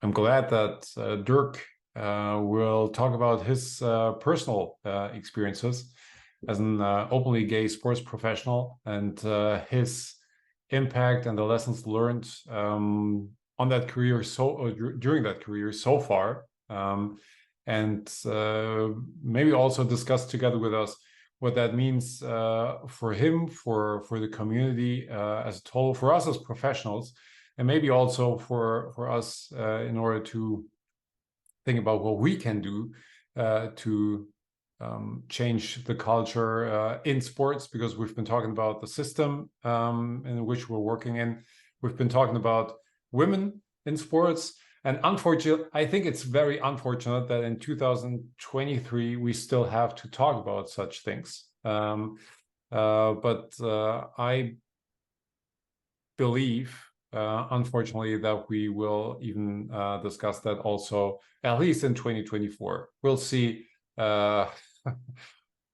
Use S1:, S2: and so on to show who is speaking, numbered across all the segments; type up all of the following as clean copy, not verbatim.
S1: I'm glad that Dirk will talk about his personal experiences as an openly gay sports professional and his impact and the lessons learned on that career during that career so far, and maybe also discuss together with us what that means for him, for the community as a whole, for us as professionals, and maybe also for us in order to think about what we can do to change the culture in sports, because we've been talking about the system in which we're working in. We've been talking about women in sports. And unfortunately, I think it's very unfortunate that in 2023, we still have to talk about such things. But I believe, unfortunately, that we will even discuss that also, at least in 2024. We'll see how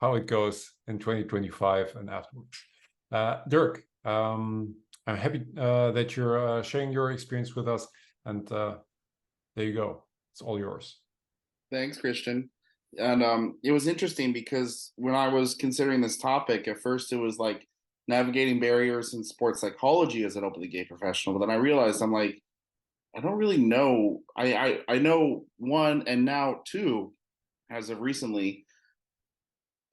S1: it goes in 2025 and afterwards. Dirk, I'm happy that you're sharing your experience with us, and there you go. It's all yours.
S2: Thanks, Christian. And it was interesting because when I was considering this topic, at first it was like navigating barriers in sports psychology as an openly gay professional. But then I realized I'm like, I don't really know. I know one and now two, as of recently,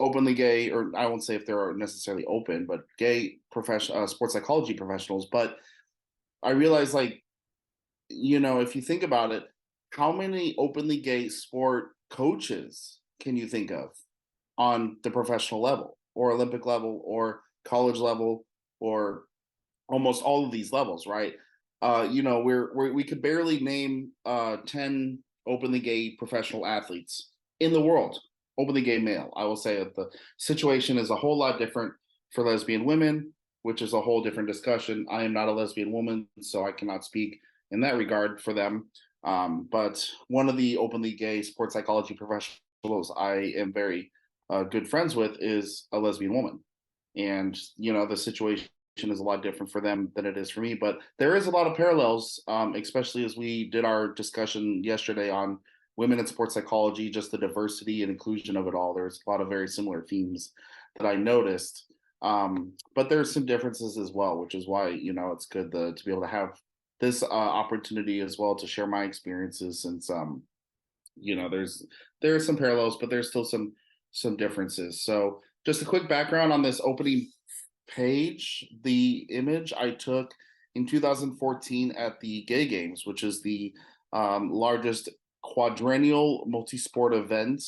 S2: openly gay, or I won't say if they're necessarily open, but gay professional sports psychology professionals. But I realized, like, if you think about it, how many openly gay sport coaches can you think of on the professional level or Olympic level or college level or almost all of these levels, right? We could barely name 10 openly gay professional athletes in the world, openly gay male. I will say that the situation is a whole lot different for lesbian women, which is a whole different discussion. I am not a lesbian woman, so I cannot speak in that regard for them. But one of the openly gay sports psychology professionals I am very good friends with is a lesbian woman. And, the situation is a lot different for them than it is for me. But there is a lot of parallels, especially as we did our discussion yesterday on women in sports psychology, just the diversity and inclusion of it all. There's a lot of very similar themes that I noticed. But there's some differences as well, which is why, it's good to be able to have this opportunity as well to share my experiences, since there are some parallels, but there's still some differences. So just a quick background on this opening page. The image I took in 2014 at the Gay Games, which is the largest quadrennial multi-sport event.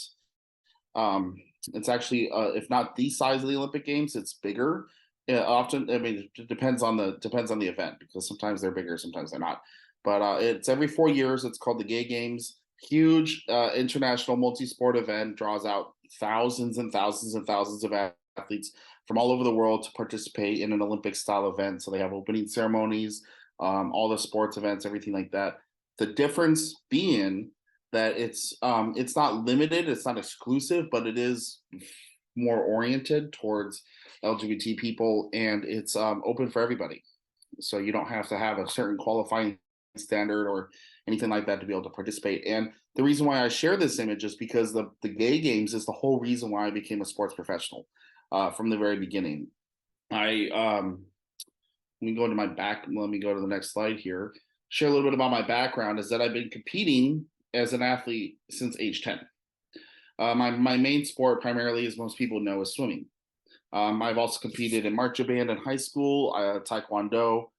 S2: It's actually, if not the size of the Olympic Games, it's bigger. Often, I mean, it depends on the event, because sometimes they're bigger, sometimes they're not. But it's every 4 years. It's called the Gay Games. Huge international multi-sport event, draws out thousands and thousands and thousands of athletes from all over the world to participate in an Olympic style event. So they have opening ceremonies, all the sports events, everything like that. The difference being that it's not limited, it's not exclusive, but it is more oriented towards LGBT people, and it's open for everybody. So you don't have to have a certain qualifying standard or anything like that to be able to participate. And the reason why I share this image is because the Gay Games is the whole reason why I became a sports professional from the very beginning. Let me go to my back. Let me go to the next slide here. Share a little bit about my background. Is that I've been competing as an athlete since age 10. My main sport, primarily, as most people know, is swimming. I've also competed in marching band in high school, taekwondo,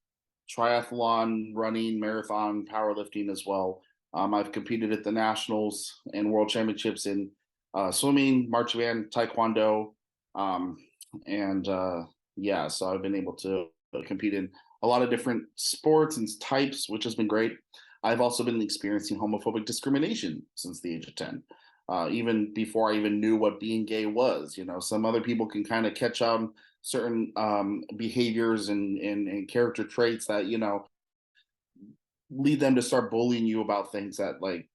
S2: triathlon, running, marathon, powerlifting as well. I've competed at the nationals and world championships in swimming, marching band, taekwondo, so I've been able to compete in a lot of different sports and types, which has been great. I've also been experiencing homophobic discrimination since the age of 10. Even before I even knew what being gay was. Some other people can kind of catch on certain behaviors and character traits that, lead them to start bullying you about things that, like,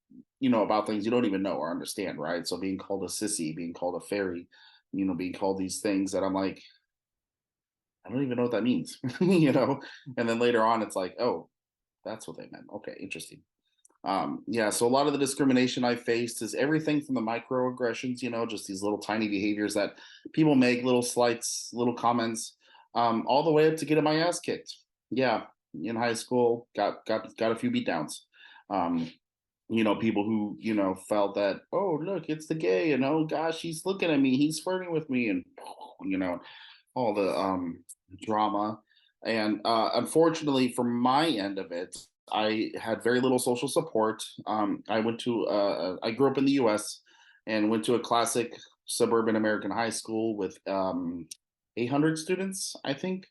S2: about things you don't even know or understand, right? So being called a sissy, being called a fairy, being called these things that I'm like, I don't even know what that means, and then later on it's like, oh, that's what they meant. Okay, interesting. Yeah, so a lot of the discrimination I faced is everything from the microaggressions, just these little tiny behaviors that people make, little slights, little comments, all the way up to getting my ass kicked. Yeah, in high school, got a few beatdowns. Um, people who felt that, oh look, it's the gay, and oh gosh, he's looking at me, he's flirting with me, and all the drama. And unfortunately, for my end of it, I had very little social support. I grew up in the U.S. and went to a classic suburban American high school with 800 students, I think.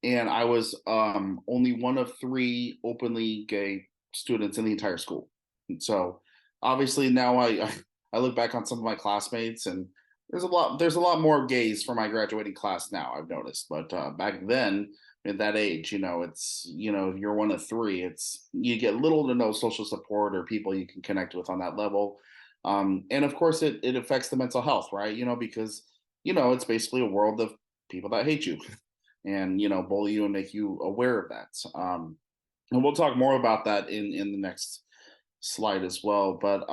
S2: And I was only one of three openly gay students in the entire school. And so obviously now I look back on some of my classmates, and there's a lot more gays for my graduating class now, I've noticed. But back then, at that age, it's you're one of three. It's you get little to no social support or people you can connect with on that level. And of course it affects the mental health, right? Because it's basically a world of people that hate you and bully you and make you aware of that. And we'll talk more about that in the next slide as well. But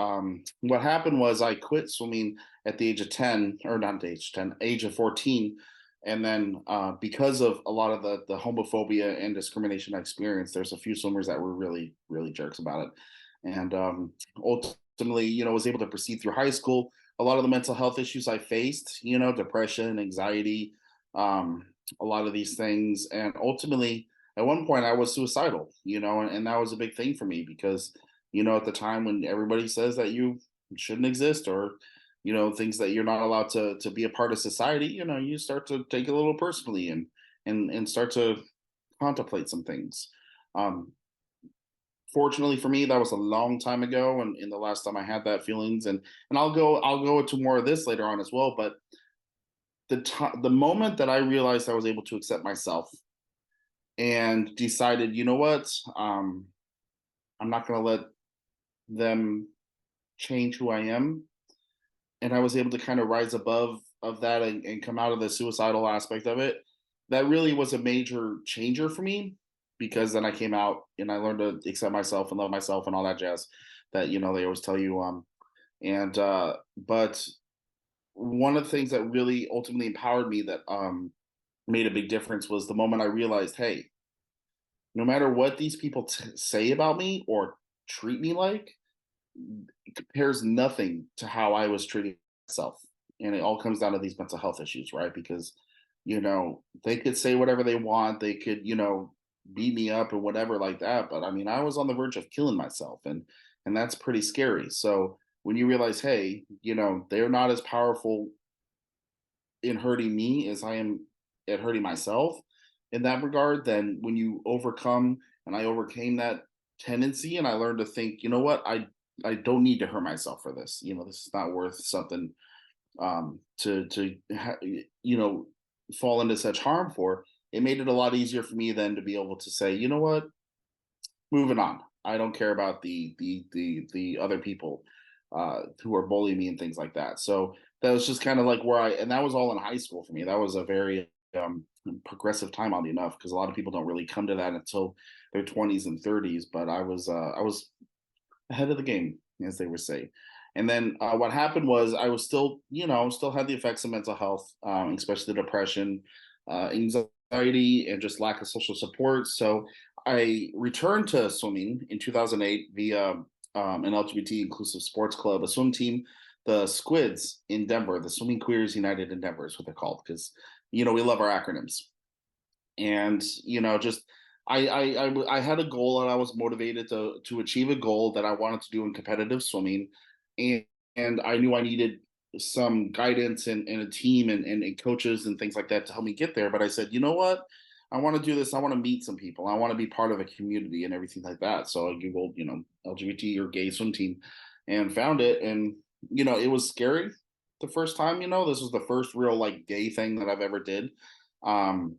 S2: what happened was I quit swimming at the age of 10, or not the age of 10, age of 14. And then because of a lot of the homophobia and discrimination I experienced, there's a few swimmers that were really, really jerks about it. And ultimately, was able to proceed through high school. A lot of the mental health issues I faced, depression, anxiety, a lot of these things. And ultimately, at one point, I was suicidal, and that was a big thing for me because, at the time when everybody says that you shouldn't exist, or, things that you're not allowed to be a part of society, you start to take it a little personally and start to contemplate some things. Um, Fortunately for me, that was a long time ago, and in the last time I had that feelings, and I'll go into more of this later on as well. But the moment that I realized I was able to accept myself and decided, you know what, I'm not going to let them change who I am, and I was able to kind of rise above of that and come out of the suicidal aspect of it. That really was a major changer for me, because then I came out and I learned to accept myself and love myself and all that jazz that they always tell you. And but one of the things that really ultimately empowered me, that made a big difference, was the moment I realized, hey, no matter what these people say about me or treat me like, it compares nothing to how I was treating myself. And it all comes down to these mental health issues, right? Because, they could say whatever they want. They could, beat me up or whatever like that. But I mean, I was on the verge of killing myself, and that's pretty scary. So when you realize, hey, they're not as powerful in hurting me as I am at hurting myself in that regard, then when you overcome, and I overcame that tendency, and I learned to think, you know what, I don't need to hurt myself for this. This is not worth something fall into such harm for. It made it a lot easier for me then to be able to say, you know what, moving on. I don't care about the other people who are bullying me and things like that. So that was just kind of like and that was all in high school for me. That was a very progressive time, oddly enough, because a lot of people don't really come to that until their 20s and 30s. But I was ahead of the game, as they would say. And then what happened was I was still, still had the effects of mental health, especially the depression, anxiety, and just lack of social support. So I returned to swimming in 2008 via an LGBT inclusive sports club, a swim team, the Squids in Denver, the Swimming Queers United in Denver is what they're called, because we love our acronyms. And just I had a goal, and I was motivated to achieve a goal that I wanted to do in competitive swimming, and I knew I needed some guidance and a team and coaches and things like that to help me get there. But I said, you know what? I want to do this. I want to meet some people. I want to be part of a community and everything like that. So I Googled, LGBT or gay swim team, and found it. And, it was scary the first time. This was the first real like gay thing that I've ever did. And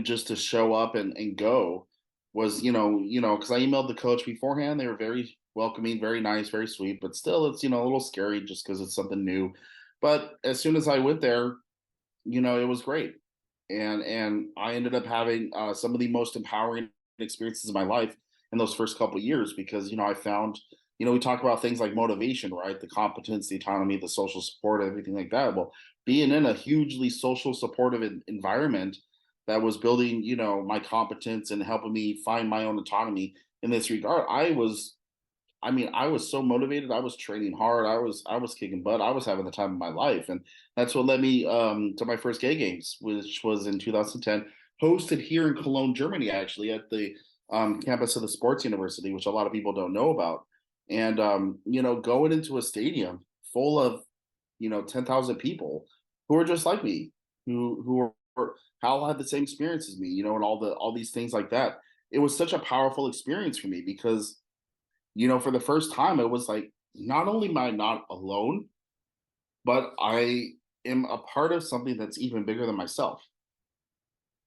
S2: just to show up and go was, because I emailed the coach beforehand. They were very welcoming, very nice, very sweet, but still it's, a little scary just because it's something new. But as soon as I went there, it was great. And I ended up having some of the most empowering experiences of my life. in those first couple of years, because, I found, we talk about things like motivation, right? The competence, the autonomy, the social support, everything like that. Well, being in a hugely social supportive environment that was building, my competence and helping me find my own autonomy in this regard, I was so motivated. I was training hard. I was kicking butt. I was having the time of my life, and that's what led me to my first gay games, which was in 2010, hosted here in Cologne, Germany, actually at the campus of the Sports University, which a lot of people don't know about. And going into a stadium full of 10,000 people who are just like me, who all had the same experience as me, and all these things like that. It was such a powerful experience for me because for the first time, it was like, not only am I not alone, but I am a part of something that's even bigger than myself.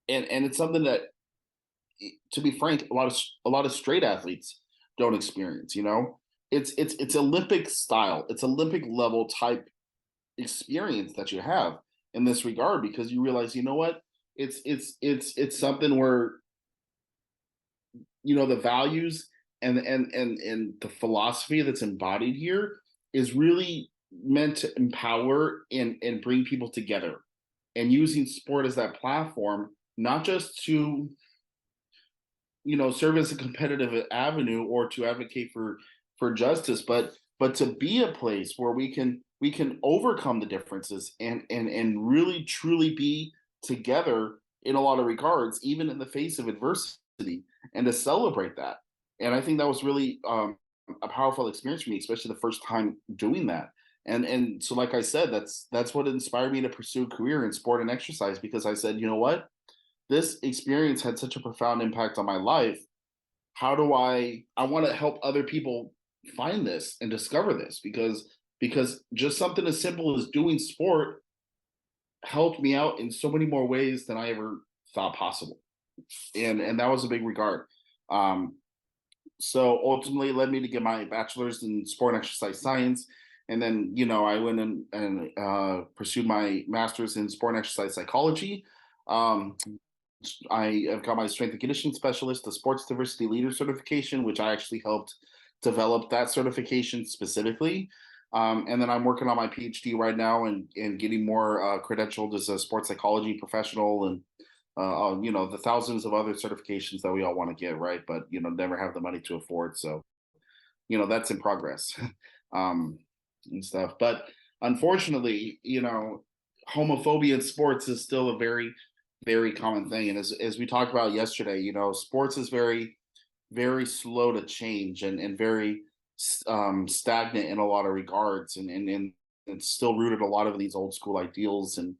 S2: And it's something that, to be frank, a lot of straight athletes don't experience. It's Olympic style, it's Olympic level type experience that you have in this regard, because you realize, what, it's something where the values and the philosophy that's embodied here is really meant to empower and bring people together, and using sport as that platform, not just to serve as a competitive avenue or to advocate for justice, but to be a place where we can overcome the differences and really truly be together in a lot of regards, even in the face of adversity, and to celebrate that. And I think that was really a powerful experience for me, especially the first time doing that. And so, like I said, that's what inspired me to pursue a career in sport and exercise, because I said, what, this experience had such a profound impact on my life. How do I want to help other people find this and discover this, because just something as simple as doing sport helped me out in so many more ways than I ever thought possible. And that was a big regard. So ultimately, it led me to get my bachelor's in sport and exercise science. And then, I went and pursued my master's in sport and exercise psychology. I have got my strength and conditioning specialist, the sports diversity leader certification, which I actually helped develop that certification specifically. And then I'm working on my PhD right now, and getting more credentialed as a sports psychology professional, and the thousands of other certifications that we all want to get, right? But never have the money to afford. So that's in progress, and stuff. But unfortunately, homophobia in sports is still a very, very common thing. And as we talked about yesterday, sports is very, very slow to change, and very stagnant in a lot of regards, and it's still rooted a lot of these old school ideals and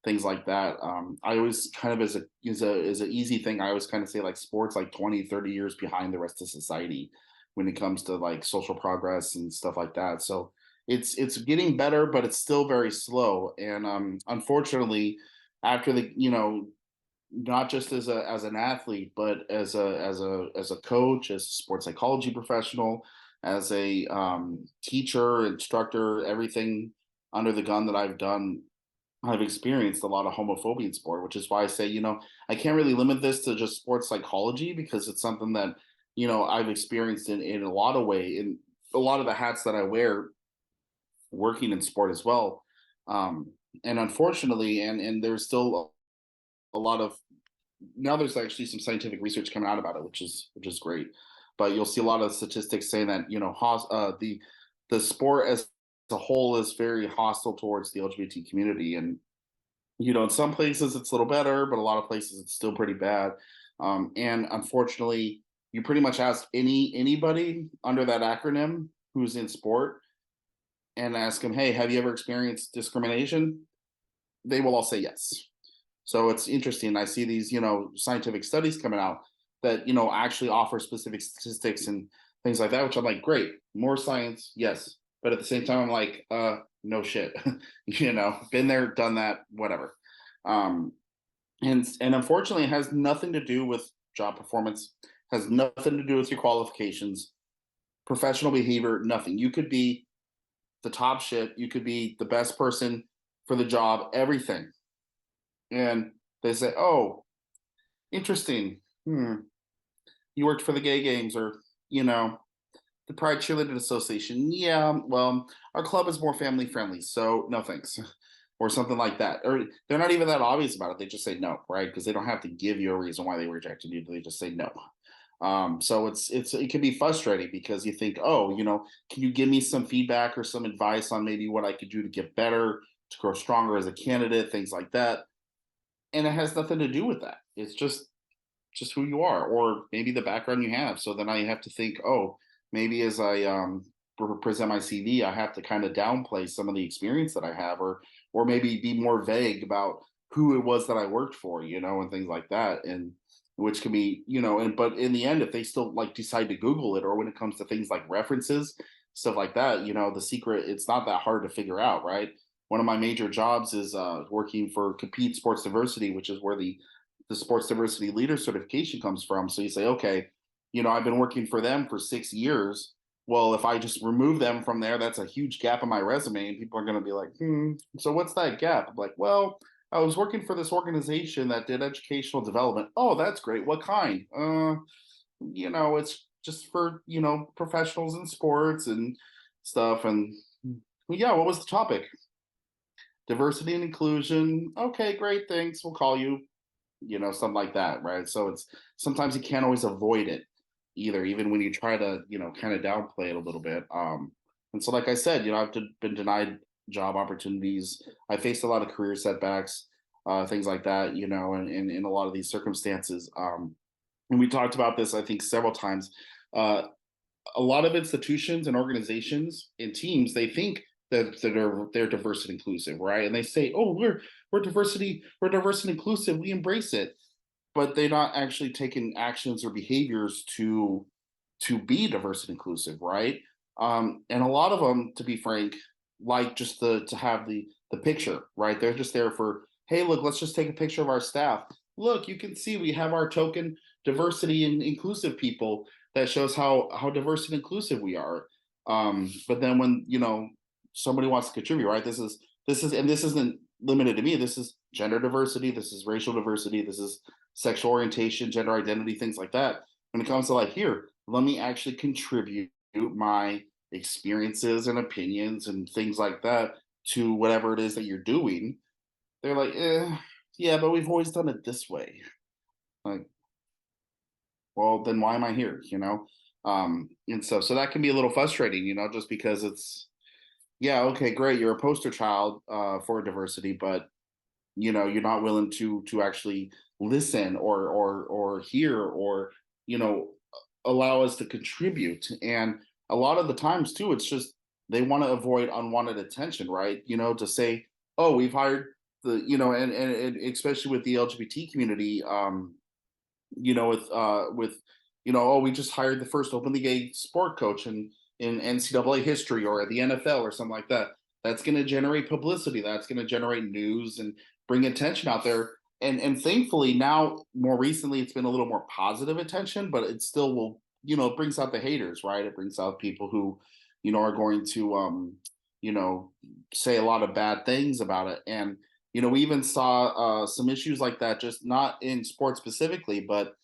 S2: things like that. I always kind of, as an easy thing, I always kind of say, like, sports like 20-30 years behind the rest of society when it comes to like social progress and stuff like that. So it's getting better, but it's still very slow. And unfortunately, after the not just as an athlete, but as a coach, as a sports psychology professional, as a teacher, instructor, everything under the gun that I've done, I've experienced a lot of homophobia in sport, which is why I say, I can't really limit this to just sports psychology, because it's something that, I've experienced in a lot of way, in a lot of the hats that I wear working in sport as well. And unfortunately, and there's still a lot of, now there's actually some scientific research coming out about it, which is great. But you'll see a lot of statistics saying that, the sport as a whole is very hostile towards the LGBT community. And, in some places it's a little better, but a lot of places it's still pretty bad. And unfortunately, you pretty much ask anybody under that acronym who's in sport, and ask them, hey, have you ever experienced discrimination? They will all say yes. So it's interesting. I see these, scientific studies coming out that, actually offer specific statistics and things like that, which I'm like, great, more science, yes. But at the same time, I'm like, no shit, been there, done that, whatever. And unfortunately, it has nothing to do with job performance, has nothing to do with your qualifications, professional behavior, nothing. You could be the top shit, you could be the best person for the job, everything. And they say, oh, interesting. you worked for the gay games, or the Pride Cheerleading Association. Yeah, well, our club is more family friendly, so no thanks. Or something like that. Or they're not even that obvious about it. They just say no, right? Because they don't have to give you a reason why they rejected you. They just say no. So it can be frustrating because you think, oh, can you give me some feedback or some advice on maybe what I could do to get better, to grow stronger as a candidate, things like that. And it has nothing to do with that. It's just who you are, or maybe the background you have. So then I have to think, oh, maybe as I present my CV, I have to kind of downplay some of the experience that I have, or maybe be more vague about who it was that I worked for, and things like that. And which can be, but in the end, if they still like decide to Google it, or when it comes to things like references, stuff like that, the secret, it's not that hard to figure out, right? One of my major jobs is working for Compete Sports Diversity, which is where the Sports Diversity Leader certification comes from. So you say, okay, I've been working for them for 6 years. Well, if I just remove them from there, that's a huge gap in my resume, and people are going to be like, so what's that gap? I'm like, well, I was working for this organization that did educational development. Oh, that's great. What kind? It's just for, professionals in sports and stuff. And well, yeah, what was the topic? Diversity and inclusion. Okay, great. Thanks. We'll call you, something like that. Right. So it's sometimes you can't always avoid it either, even when you try to, kind of downplay it a little bit. And so, like I said, I've been denied job opportunities. I faced a lot of career setbacks, things like that, and in a lot of these circumstances. And we talked about this, I think, several times. A lot of institutions and organizations and teams, they think that they're diverse and inclusive, right? And they say, oh, we're diverse and inclusive, we embrace it, but they're not actually taking actions or behaviors to be diverse and inclusive, right? And a lot of them, to be frank, like just to have the picture, right? They're just there for, hey, look, let's just take a picture of our staff. Look, you can see we have our token diversity and inclusive people that shows how diverse and inclusive we are. But then when somebody wants to contribute, right? And this isn't limited to me. This is gender diversity. This is racial diversity. This is sexual orientation, gender identity, things like that. When it comes to like, here, let me actually contribute my experiences and opinions and things like that to whatever it is that you're doing. They're like, yeah, but we've always done it this way. Like, well, then why am I here? And so that can be a little frustrating, just because it's, yeah, okay, great, you're a poster child for diversity, but you're not willing to actually listen or hear, or you know allow us to contribute. And a lot of the times too, it's just they want to avoid unwanted attention, right? To say, oh, we've hired the and especially with the LGBT community, with oh, we just hired the first openly gay sport coach in NCAA history or the NFL or something like that. That's going to generate publicity. That's going to generate news and bring attention out there. And thankfully now, more recently, it's been a little more positive attention, but it still will, it brings out the haters, right? It brings out people who, are going to, you know, say a lot of bad things about it. And, we even saw some issues like that, just not in sports specifically, but,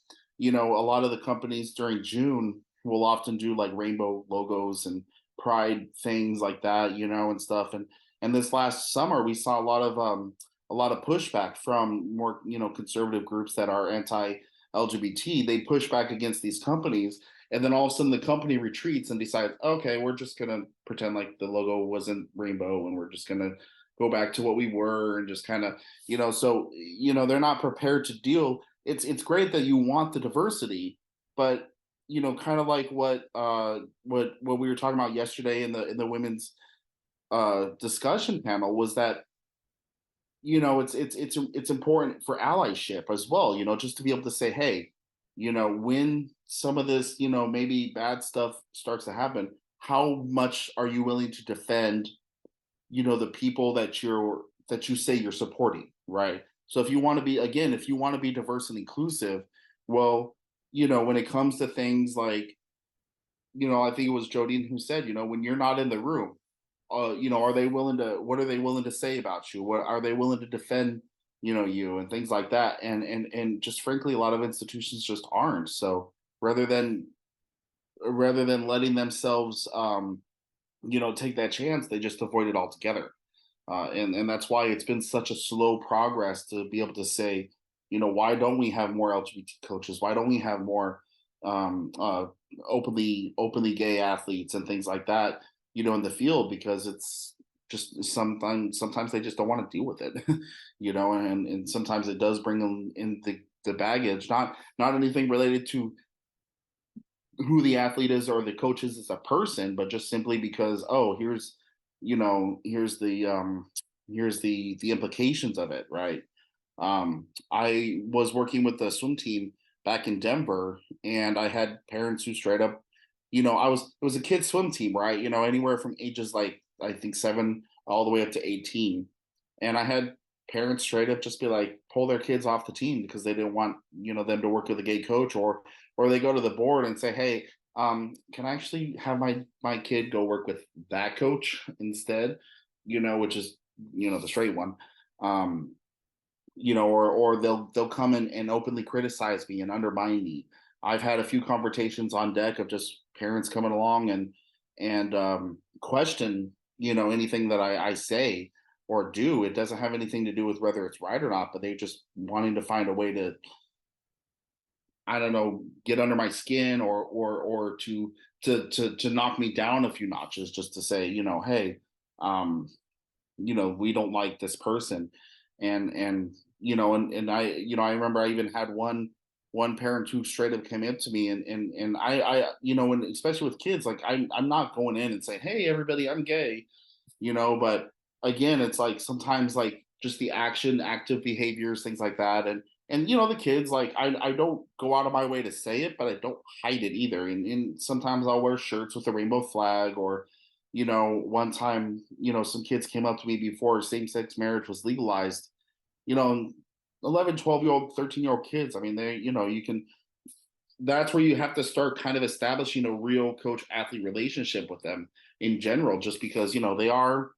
S2: a lot of the companies during June will often do like rainbow logos and pride things like that, and stuff. And this last summer, we saw a lot of pushback from more, conservative groups that are anti-LGBT. They push back against these companies, and then all of a sudden the company retreats and decides, okay, we're just gonna pretend like the logo wasn't rainbow, and we're just gonna go back to what we were, and just kind of, so they're not prepared to deal. It's great that you want the diversity, but kind of like what we were talking about yesterday in the women's discussion panel, was that it's important for allyship as well, just to be able to say, hey, when some of this, maybe bad stuff starts to happen, how much are you willing to defend, the people that you say you're supporting, right? So if you want to be, again, if you want to be diverse and inclusive, well, when it comes to things like, I think it was Jodine who said, when you're not in the room, are they willing to, what are they willing to say about you? What are they willing to defend, you and things like that? And just frankly, a lot of institutions just aren't. So rather than letting themselves take that chance. They just avoid it altogether. And that's why it's been such a slow progress to be able to say, why don't we have more LGBT coaches? Why don't we have more um, uh, openly gay athletes and things like that, in the field? Because it's just sometimes they just don't want to deal with it, and sometimes it does bring them in the baggage, not anything related to who the athlete is or the coach is as a person, but just simply because, oh, here's the implications of it, right? I was working with the swim team back in Denver, and I had parents who straight up, it was a kids swim team, right? Anywhere from ages like I think 7 all the way up to 18, and I had parents straight up just be like pull their kids off the team because they didn't want them to work with a gay coach, or they go to the board and say, hey, can I actually have my kid go work with that coach instead, which is the straight one. Or they'll come and openly criticize me and undermine me. I've had a few conversations on deck of just parents coming along and question anything that I say or do. It doesn't have anything to do with whether it's right or not, but they just wanting to find a way to, I don't know, get under my skin or to knock me down a few notches, just to say, hey, we don't like this person. And I remember I even had one parent who straight up came up to me, and I when especially with kids, like I'm not going in and saying, hey everybody, I'm gay, but again, it's like sometimes like just the active behaviors, things like that. And the kids, like I don't go out of my way to say it, but I don't hide it either. And sometimes I'll wear shirts with a rainbow flag, or one time, some kids came up to me before same-sex marriage was legalized, 11, 12-year-old, 13-year-old kids. I mean, they, you can, that's where you have to start kind of establishing a real coach athlete relationship with them in general, just because, they are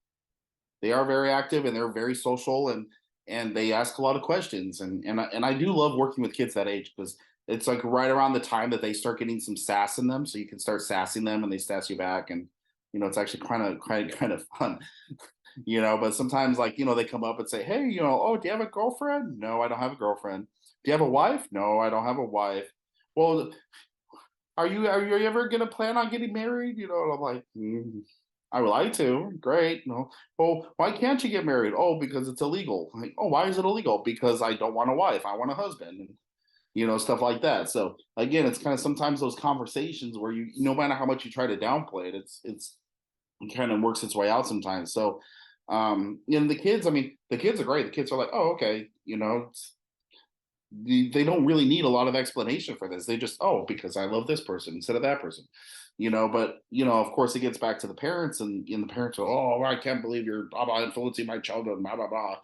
S2: very active and they're very social, and they ask a lot of questions. And I do love working with kids that age, because it's like right around the time that they start getting some sass in them. So you can start sassing them and they sass you back. And, it's actually kind of fun. But sometimes, like, they come up and say, hey, oh, do you have a girlfriend? No, I don't have a girlfriend. Do you have a wife? No, I don't have a wife. Well, are you ever gonna plan on getting married? And I'm like, I would like to. Great. No. Well, why can't you get married? Oh, because it's illegal. I'm like, oh, why is it illegal? Because I don't want a wife. I want a husband. And, stuff like that. So again, it's kind of sometimes those conversations where no matter how much you try to downplay it, it kind of works its way out sometimes. So the kids, I mean, the kids are great. The kids are like, oh, okay, they don't really need a lot of explanation for this. They just, oh, because I love this person instead of that person, but of course it gets back to the parents, and the parents are, oh, I can't believe you're blah, blah, influencing my childhood, blah, blah, blah,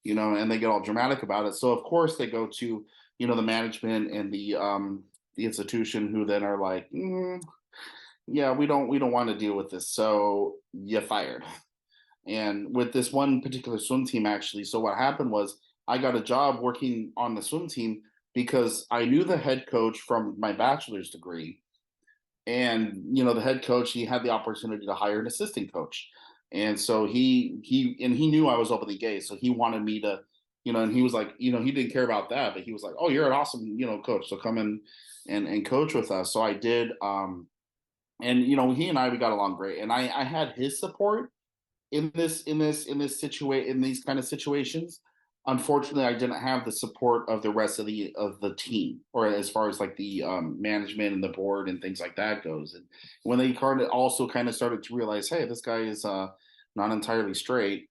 S2: and they get all dramatic about it. So of course they go to, the management and the institution, who then are like, yeah, we don't want to deal with this. So you're fired. And with this one particular swim team, actually, so what happened was I got a job working on the swim team because I knew the head coach from my bachelor's degree. And, the head coach, he had the opportunity to hire an assistant coach. And so he knew I was openly gay. So he wanted me to, and he was like, he didn't care about that, but he was like, oh, you're an awesome, coach. So come in and coach with us. So I did. And, he and we got along great. And I had his support in these kind of situations. Unfortunately, I didn't have the support of the rest of the team, or as far as like the management and the board and things like that goes. And when they also kind of started to realize, hey, this guy is not entirely straight,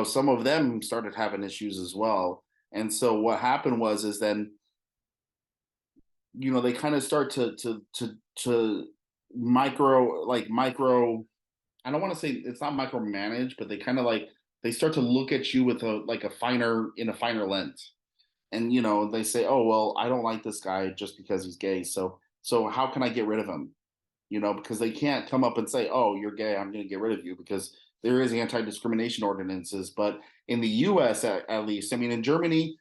S2: some of them started having issues as well. And so what happened is then, they kind of start to micro, I don't want to say it's not micromanage, but they kind of like, they start to look at you with a finer lens. And, they say, oh, well, I don't like this guy just because he's gay. So how can I get rid of him? Because they can't come up and say, oh, you're gay, I'm going to get rid of you, because there is anti-discrimination ordinances. But in the US, at least, I mean, in Germany,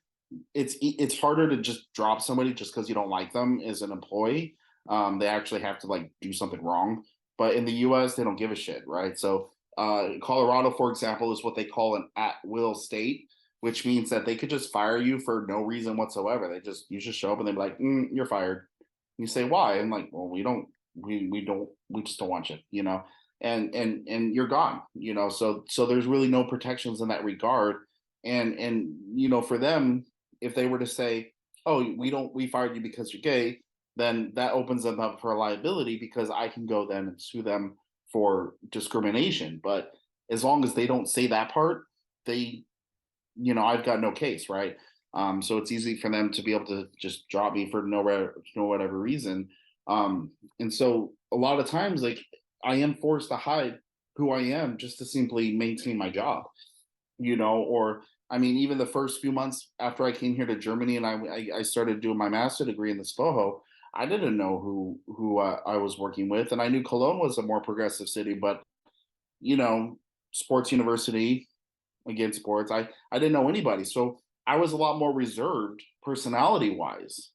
S2: it's harder to just drop somebody just because you don't like them as an employee. They actually have to like do something wrong. But in the US, they don't give a shit, right? So Colorado, for example, is what they call an at-will state, which means that they could just fire you for no reason whatsoever. You just show up and they're like, "You're fired." You say why? And like, well, we just don't want you, and you're gone, So there's really no protections in that regard, and for them, if they were to say, "Oh, we fired you because you're gay," then that opens them up for liability because I can go then and sue them for discrimination. But as long as they don't say that part, they, I've got no case, right? So it's easy for them to be able to just drop me for no whatever reason. And so a lot of times, like I am forced to hide who I am just to simply maintain my job, or I mean, even the first few months after I came here to Germany and I started doing my master degree in the SPOHO, I didn't know who I was working with, and I knew Cologne was a more progressive city, but you know, sports university, again sports, I didn't know anybody, so I was a lot more reserved personality wise,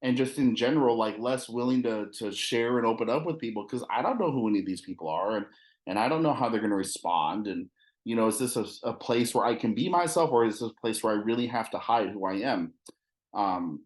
S2: and just in general, like less willing to share and open up with people because I don't know who any of these people are, and I don't know how they're going to respond, and is this a place where I can be myself, or is this a place where I really have to hide who I am? Um,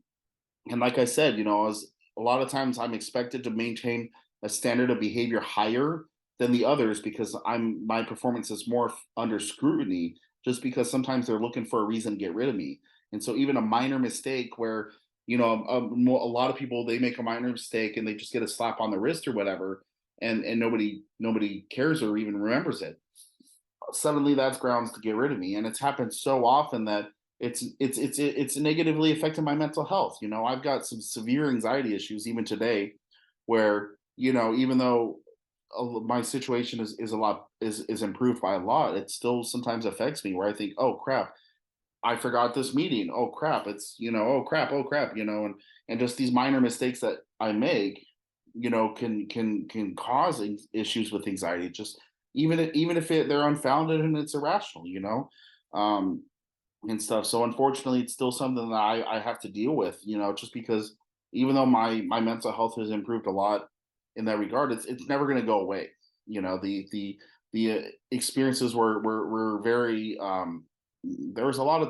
S2: and like I said, a lot of times I'm expected to maintain a standard of behavior higher than the others because my performance is more under scrutiny just because sometimes they're looking for a reason to get rid of me. And so even a minor mistake where, a lot of people, they make a minor mistake and they just get a slap on the wrist or whatever, and nobody cares or even remembers it. Suddenly that's grounds to get rid of me. And it's happened so often that it's negatively affected my mental health. I've got some severe anxiety issues even today, where even though my situation is improved by a lot, it still sometimes affects me. Where I think, oh crap, I forgot this meeting. Oh crap, it's oh crap, and just these minor mistakes that I make, can cause issues with anxiety. Just even if they're unfounded and it's irrational, um, and stuff. So unfortunately, it's still something that I have to deal with, just because even though my mental health has improved a lot in that regard, it's never going to go away. The experiences were very there was a lot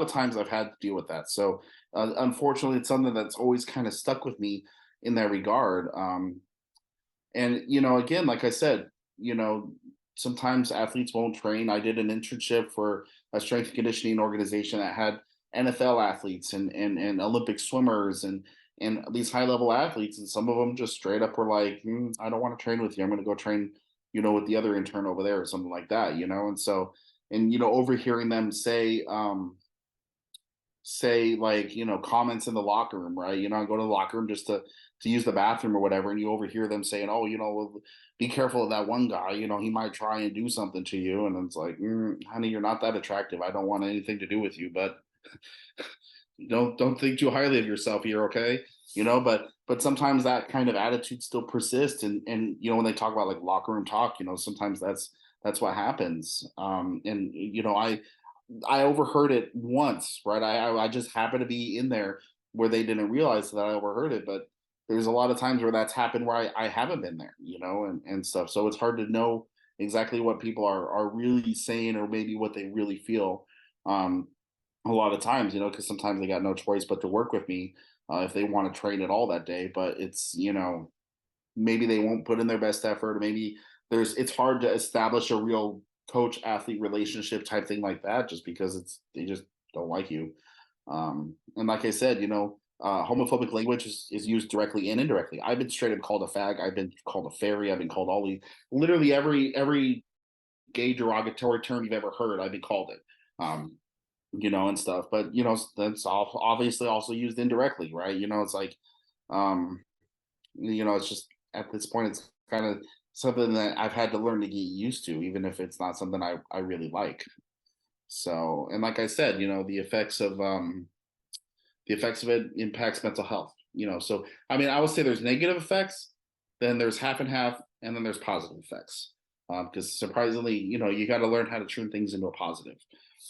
S2: of times I've had to deal with that. So unfortunately, it's something that's always kind of stuck with me in that regard. And again, like I said, you know, sometimes athletes won't train. I did an internship for a strength and conditioning organization that had NFL athletes and Olympic swimmers and these high level athletes, and some of them just straight up were like, I don't want to train with you. I'm going to go train, with the other intern over there or something like that, And so, and overhearing them say like comments in the locker room, right? I go to the locker room just to use the bathroom or whatever, and you overhear them saying, oh, well, be careful of that one guy, he might try and do something to you. And it's like, honey, you're not that attractive, I don't want anything to do with you, but don't think too highly of yourself here, okay? But sometimes that kind of attitude still persists, and when they talk about like locker room talk, sometimes that's what happens. And I overheard it once, right? I just happened to be in there where they didn't realize that I overheard it, but there's a lot of times where that's happened where I haven't been there, and stuff. So it's hard to know exactly what people are really saying or maybe what they really feel. Um, a lot of times, because sometimes they got no choice but to work with me if they want to train at all that day. But it's, maybe they won't put in their best effort, or maybe it's hard to establish a real coach athlete relationship type thing like that just because they just don't like you. And like I said, homophobic language is used directly and indirectly. I've been straight up called a fag, I've been called a fairy, I've been called literally every gay derogatory term you've ever heard, I've been called it. And stuff, but that's obviously also used indirectly, right? It's like um it's just at this point it's kind of something that I've had to learn to get used to, even if it's not something I really like. So, and like I said, the effects of it impacts mental health. So I mean, I would say there's negative effects, then there's half and half, and then there's positive effects. Because surprisingly, you got to learn how to turn things into a positive.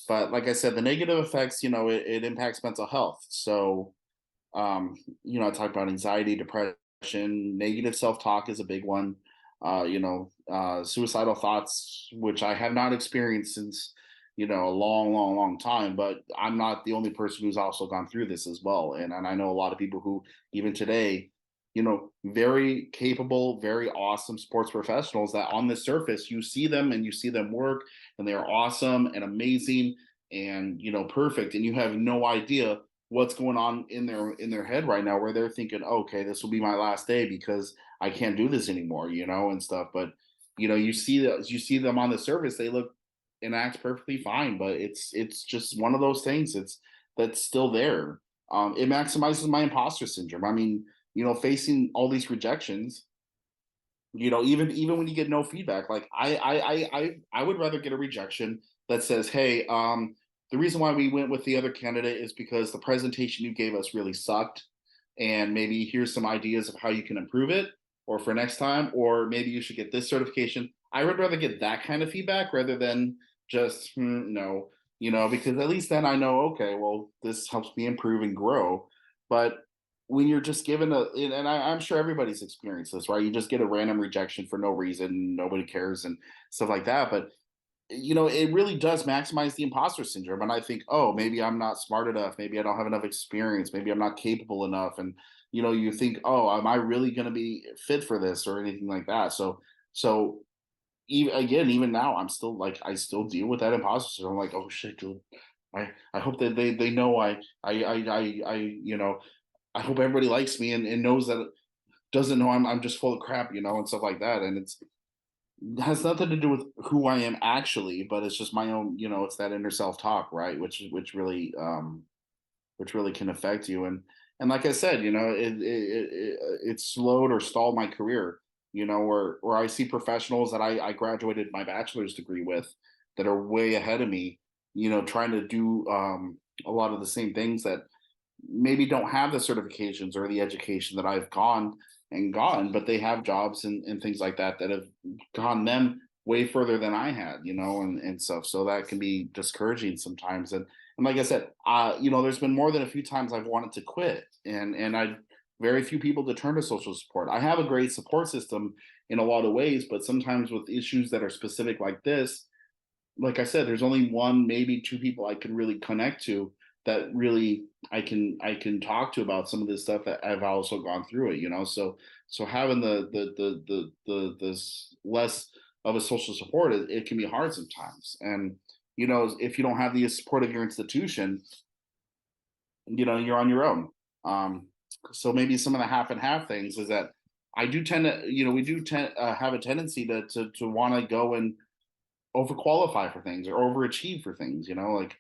S2: But like I said, the negative effects, it impacts mental health. So I talk about anxiety, depression, negative self-talk is a big one. Suicidal thoughts, which I have not experienced since, a long, long, long time, but I'm not the only person who's also gone through this as well. And I know a lot of people who, even today, very capable, very awesome sports professionals that on the surface you see them and you see them work and they are awesome and amazing and perfect, and you have no idea what's going on in their head right now, where they're thinking, okay, this will be my last day because I can't do this anymore, and stuff. But you see them on the surface, they look and act perfectly fine, but it's just one of those things. That's still there. It maximizes my imposter syndrome. I mean, facing all these rejections, even when you get no feedback, like I would rather get a rejection that says, hey, the reason why we went with the other candidate is because the presentation you gave us really sucked, and maybe here's some ideas of how you can improve it, or for next time, or maybe you should get this certification. I would rather get that kind of feedback rather than just no, because at least then I know, okay, well, this helps me improve and grow. But when you're just given I'm sure everybody's experienced this, right? You just get a random rejection for no reason, nobody cares and stuff like that. But it really does maximize the imposter syndrome. And I think, oh, maybe I'm not smart enough. Maybe I don't have enough experience. Maybe I'm not capable enough. And, you think, oh, am I really going to be fit for this or anything like that? So even now, I'm still like, I still deal with that imposter syndrome. I'm like, oh shit, dude. I hope that they know I hope everybody likes me and knows that, doesn't know I'm just full of crap, and stuff like that. And it has nothing to do with who I am actually, but it's just my own, it's that inner self-talk, right? Which really can affect you. And like I said, it slowed or stalled my career, where I see professionals that I graduated my bachelor's degree with that are way ahead of me, trying to do a lot of the same things, that maybe don't have the certifications or the education that I've gone and gotten, but they have jobs and things like that that have gone them way further than I had, and stuff. So that can be discouraging sometimes. And like I said, there's been more than a few times I've wanted to quit, and I very few people to turn to social support. I have a great support system in a lot of ways, but sometimes with issues that are specific like this, like I said, there's only one, maybe two people I can really connect to, that really I can talk to about some of this stuff that I've also gone through it. So having this less of a social support, it can be hard sometimes. And if you don't have the support of your institution, you're on your own. So maybe some of the half and half things is that I do tend to, we do have a tendency to want to go and overqualify for things or overachieve for things, like,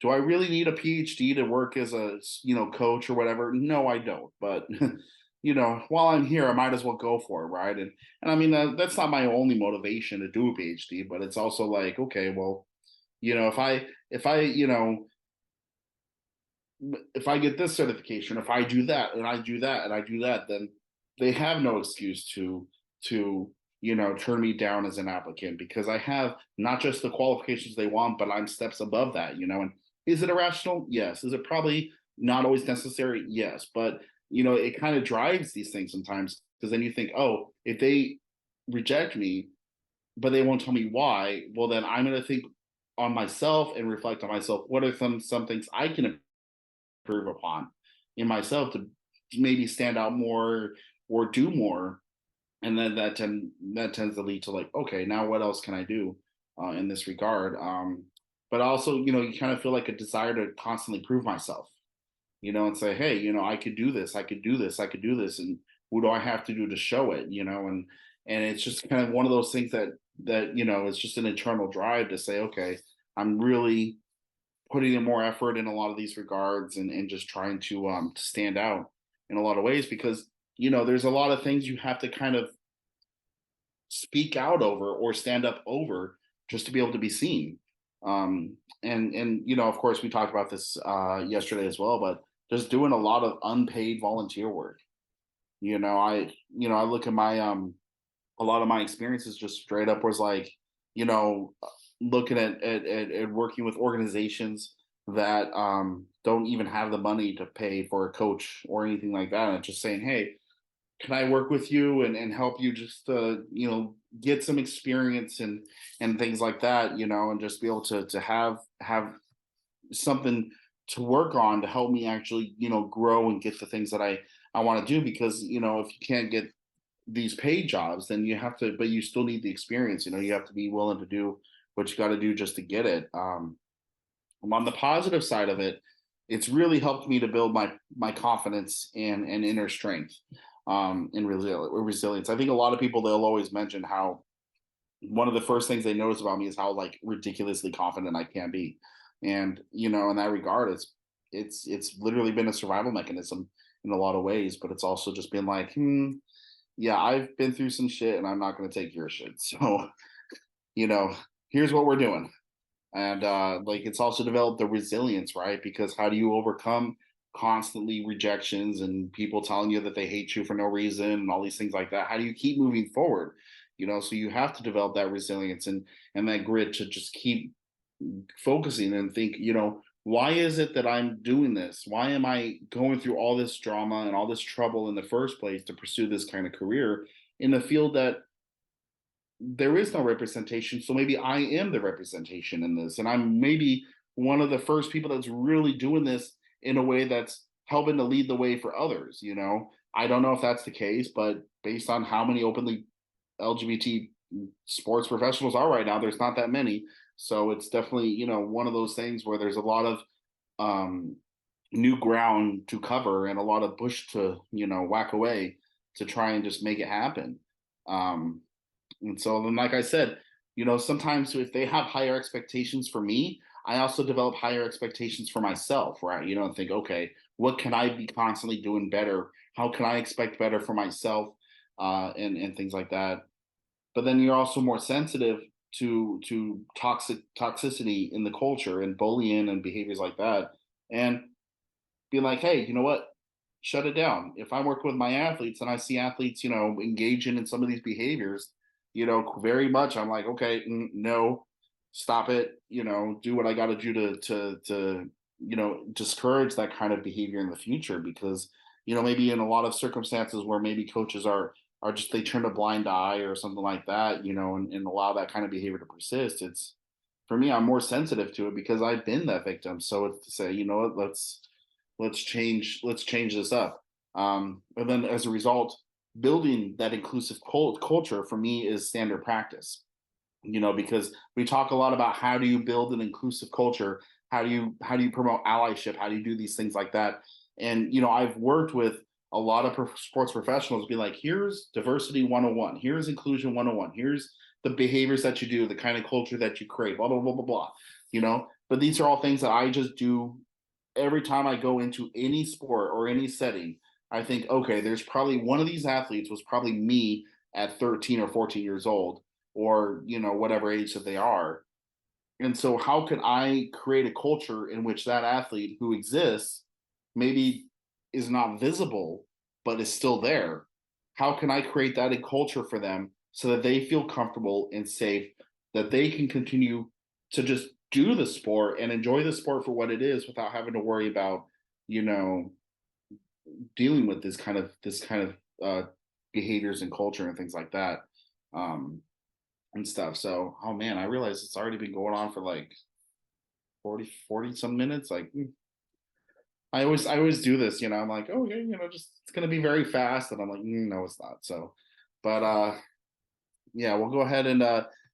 S2: do I really need a PhD to work as a coach or whatever? No, I don't. But while I'm here, I might as well go for it, right? And I mean, that's not my only motivation to do a PhD, but it's also like, okay, well, if I get this certification, if I do that and I do that and I do that, then they have no excuse to turn me down as an applicant, because I have not just the qualifications they want, but I'm steps above that. And is it irrational? Yes. Is it probably not always necessary? Yes. But it kind of drives these things sometimes, because then you think, oh, if they reject me, but they won't tell me why, well, then I'm going to think on myself and reflect on myself. What are some things I can improve upon in myself to maybe stand out more or do more? And then that tends to lead to, like, okay, now what else can I do in this regard? But also, you kind of feel like a desire to constantly prove myself, and say, hey, I could do this, I could do this, I could do this, and what do I have to do to show it? And it's just kind of one of those things that it's just an internal drive to say, okay, I'm really putting in more effort in a lot of these regards, and just trying to stand out in a lot of ways, because there's a lot of things you have to kind of speak out over or stand up over just to be able to be seen. And of course, we talked about this yesterday as well, but just doing a lot of unpaid volunteer work. I look at my a lot of my experiences just straight up was like, looking at working with organizations that don't even have the money to pay for a coach or anything like that, and just saying, hey, can I work with you and help you just get some experience and things like that, and just be able to have something to work on to help me actually, grow and get the things that I want to do. Because, if you can't get these paid jobs, then you have to, but you still need the experience. You have to be willing to do what you got to do just to get it. On the positive side of it, it's really helped me to build my confidence and inner strength, and resilience. I think a lot of people, they'll always mention how one of the first things they notice about me is how like ridiculously confident I can be. And in that regard, it's literally been a survival mechanism in a lot of ways, but it's also just been like, yeah, I've been through some shit and I'm not going to take your shit. So, here's what we're doing. And like, it's also developed the resilience, right? Because how do you overcome constantly rejections and people telling you that they hate you for no reason and all these things like that? How do you keep moving forward? So you have to develop that resilience and that grit to just keep focusing and think, why is it that I'm doing this? Why am I going through all this drama and all this trouble in the first place to pursue this kind of career in a field that there is no representation? So maybe I am the representation in this, and I'm maybe one of the first people that's really doing this in a way that's helping to lead the way for others. I don't know if that's the case, but based on how many openly LGBT sports professionals are right now, there's not that many. So it's definitely, one of those things where there's a lot of new ground to cover and a lot of bush to, whack away to try and just make it happen. And so then, like I said, sometimes if they have higher expectations for me, I also develop higher expectations for myself, right? And think, okay, what can I be constantly doing better? How can I expect better for myself? And things like that. But then you're also more sensitive to toxicity in the culture and bullying and behaviors like that, and be like, hey, you know what? Shut it down. If I'm working with my athletes and I see athletes, engaging in some of these behaviors, very much, I'm like, okay, no, stop it. Do what I got to do to discourage that kind of behavior in the future. Because maybe in a lot of circumstances where maybe coaches are just, they turn a blind eye or something like that, and allow that kind of behavior to persist. It's, for me, I'm more sensitive to it because I've been that victim. So it's to say, what, let's change this up. And then as a result, building that inclusive culture for me is standard practice. Because we talk a lot about how do you build an inclusive culture, how do you promote allyship, how do you do these things like that. And I've worked with a lot of sports professionals be like, here's diversity 101, here's inclusion 101, here's the behaviors that you do, the kind of culture that you create, blah, blah, blah, blah, blah. But these are all things that I just do every time I go into any sport or any setting. I think, okay, there's probably one of these athletes was probably me at 13 or 14 years old, or, whatever age that they are. And so how can I create a culture in which that athlete who exists maybe is not visible, but is still there? How can I create that a culture for them so that they feel comfortable and safe, that they can continue to just do the sport and enjoy the sport for what it is without having to worry about, dealing with this kind of behaviors and culture and things like that, and stuff. So, oh man, I realize it's already been going on for like 40 some minutes. Like, I always do this, I'm like, oh yeah, just, it's gonna be very fast, and I'm like, no, it's not. So, but yeah, we'll go ahead and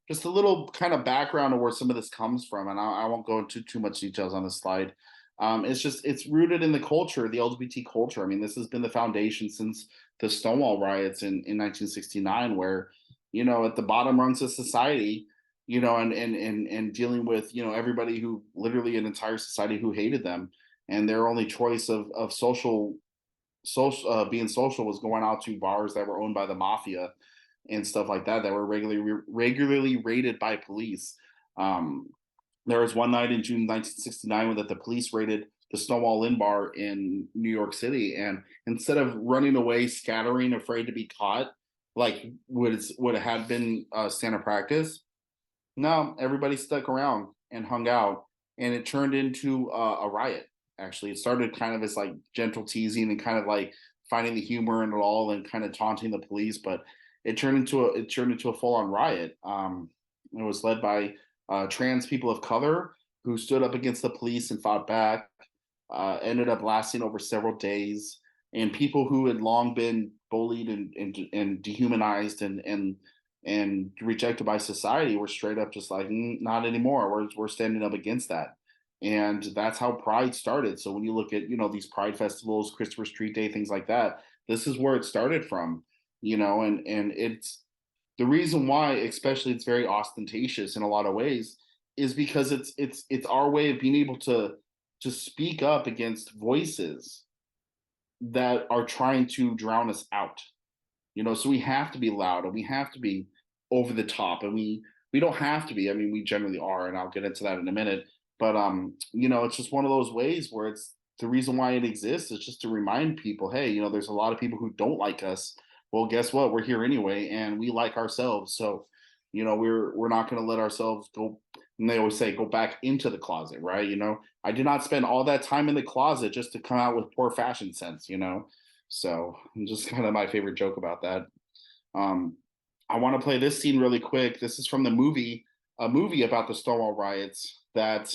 S2: just a little kind of background of where some of this comes from, and I won't go into too much details on this slide. It's rooted in the culture, the LGBT culture. I mean, this has been the foundation since the Stonewall riots in 1969, where at the bottom rungs of society, and dealing with everybody who, literally an entire society who hated them, and their only choice of being social was going out to bars that were owned by the mafia and stuff like that, that were regularly raided by police. There was one night in June 1969 that the police raided the Stonewall Inn bar in New York City, and instead of running away, scattering, afraid to be caught, like would have been standard practice, no, everybody stuck around and hung out, and it turned into a riot. Actually, it started kind of as like gentle teasing and kind of like finding the humor in it all and kind of taunting the police, but it turned into a full-on riot. It was led by trans people of color who stood up against the police and fought back. Ended up lasting over several days, and people who had long been bullied and dehumanized and rejected by society were straight up just like, not anymore. We're standing up against that. And that's how Pride started. So when you look at, these Pride festivals, Christopher Street Day, things like that, this is where it started from, and it's the reason why, especially it's very ostentatious in a lot of ways, is because it's our way of being able to speak up against voices that are trying to drown us out. So we have to be loud and we have to be over the top, and we don't have to be. I mean, we generally are, and I'll get into that in a minute. But it's just one of those ways where it's the reason why it exists is just to remind people, hey, there's a lot of people who don't like us. Well, guess what? We're here anyway, and we like ourselves. So, we're not going to let ourselves go. And they always say, go back into the closet, right? I did not spend all that time in the closet just to come out with poor fashion sense, So just kind of my favorite joke about that. I want to play this scene really quick. This is from the movie, a movie about the Stonewall riots that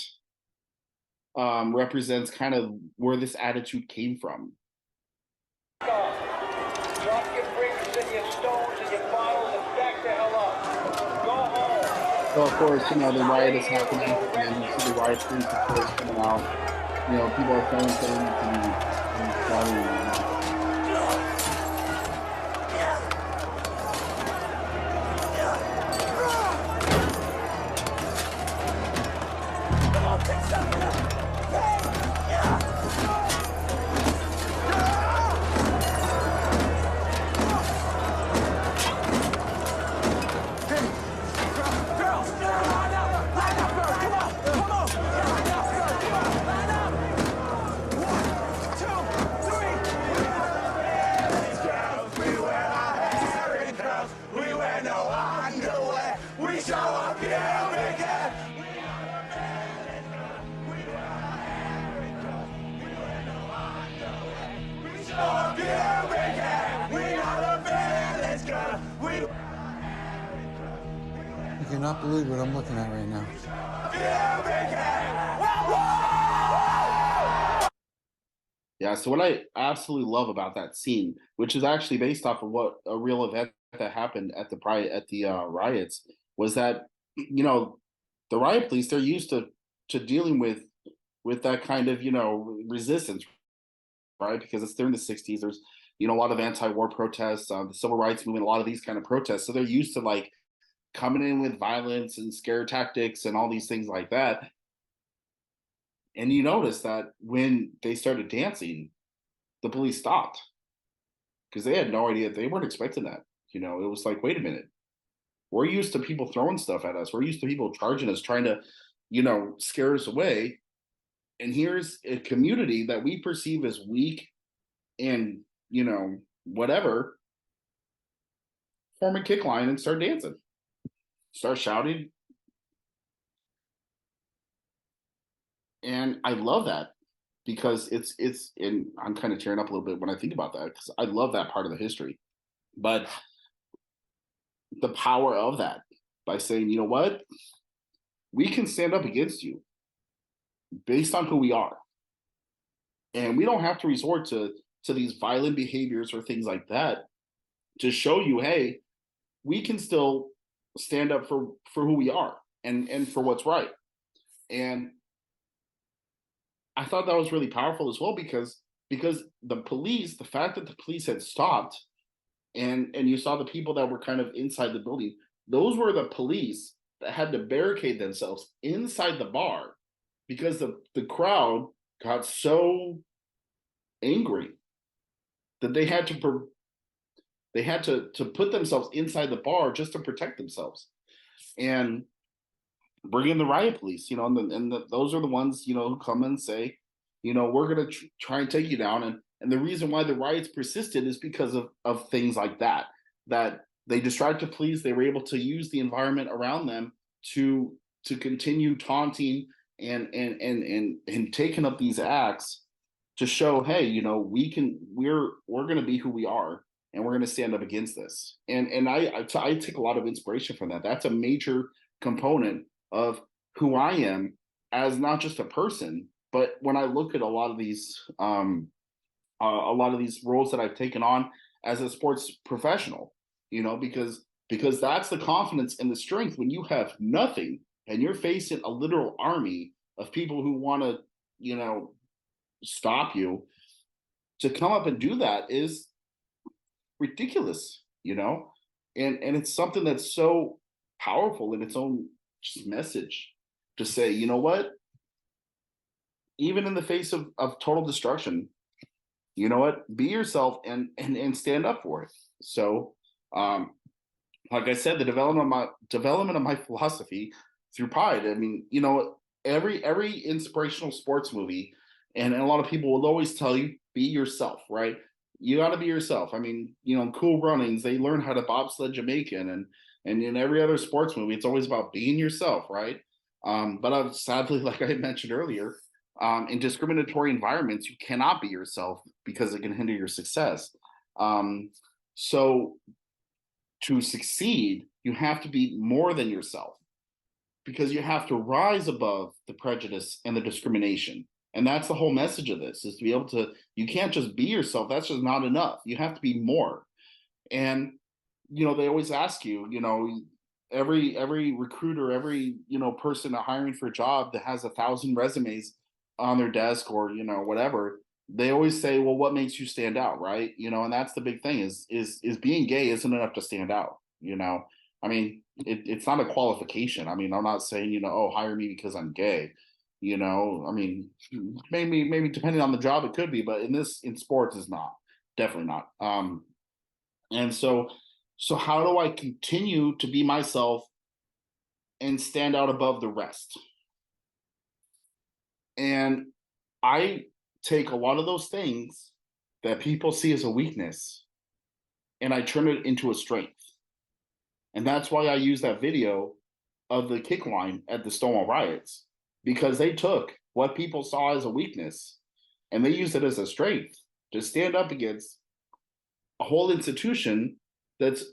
S2: represents kind of where this attitude came from.
S3: Drop your bricks and your stones and your bottles and back the hell up. Go home.
S2: So of course, the riot is happening, and you see the riot police, of course, coming out. People are throwing things and shouting.
S4: I cannot believe what I'm looking at right now.
S2: Yeah, so what I absolutely love about that scene, which is actually based off of what a real event that happened at the riots, was that the riot police, they're used to dealing with that kind of resistance, right? Because it's during the '60s. There's a lot of anti-war protests, the civil rights movement, a lot of these kind of protests. So they're used to like coming in with violence and scare tactics and all these things like that. And you notice that when they started dancing, the police stopped because they had no idea. They weren't expecting that. It was like, wait a minute. We're used to people throwing stuff at us. We're used to people charging us, trying to, scare us away. And here's a community that we perceive as weak and, whatever, form a kick line and start dancing, start shouting. And I love that because it's and I'm kind of tearing up a little bit when I think about that because I love that part of the history. But the power of that by saying, you know what, we can stand up against you based on who we are. And we don't have to resort to these violent behaviors or things like that to show you, hey, we can still stand up for who we are and for what's right. And I thought that was really powerful as well because the police, the fact that the police had stopped and you saw the people that were kind of inside the building, those were the police that had to barricade themselves inside the bar because the crowd got so angry that they had to put themselves inside the bar just to protect themselves. And bring in the riot police, and those are the ones, who come and say, we're going to try and take you down. And the reason why the riots persisted is because of things like that they distracted police. They were able to use the environment around them to continue taunting and taking up these acts to show, hey, we're going to be who we are, and we're going to stand up against this. And I take a lot of inspiration from that. That's a major component of who I am as not just a person, but when I look at a lot of these roles that I've taken on as a sports professional, because that's the confidence and the strength when you have nothing and you're facing a literal army of people who want to, stop you. To come up and do that is ridiculous, and it's something that's so powerful in its own just message to say, you know what, even in the face of total destruction, you know what, be yourself and stand up for it. So like I said, the development of my philosophy through Pride. I mean, every inspirational sports movie, and a lot of people will always tell you, be yourself, right? You got to be yourself. I mean, Cool Runnings, they learn how to bobsled Jamaican, and in every other sports movie, it's always about being yourself, right? But sadly, like I mentioned earlier, in discriminatory environments, you cannot be yourself because it can hinder your success. So to succeed, you have to be more than yourself, because you have to rise above the prejudice and the discrimination. And that's the whole message of this, is to be able to, you can't just be yourself. That's just not enough. You have to be more. And, they always ask you, every recruiter, every, person hiring for a job that has 1,000 resumes on their desk, or, whatever, they always say, well, what makes you stand out? Right. And that's the big thing is being gay isn't enough to stand out. I mean, it's not a qualification. I mean, I'm not saying, oh, hire me because I'm gay. I mean, maybe depending on the job, it could be, but in sports is not, definitely not. And so how do I continue to be myself and stand out above the rest? And I take a lot of those things that people see as a weakness, and I turn it into a strength. And that's why I use that video of the kick line at the Stonewall riots, because they took what people saw as a weakness and they used it as a strength to stand up against a whole institution that's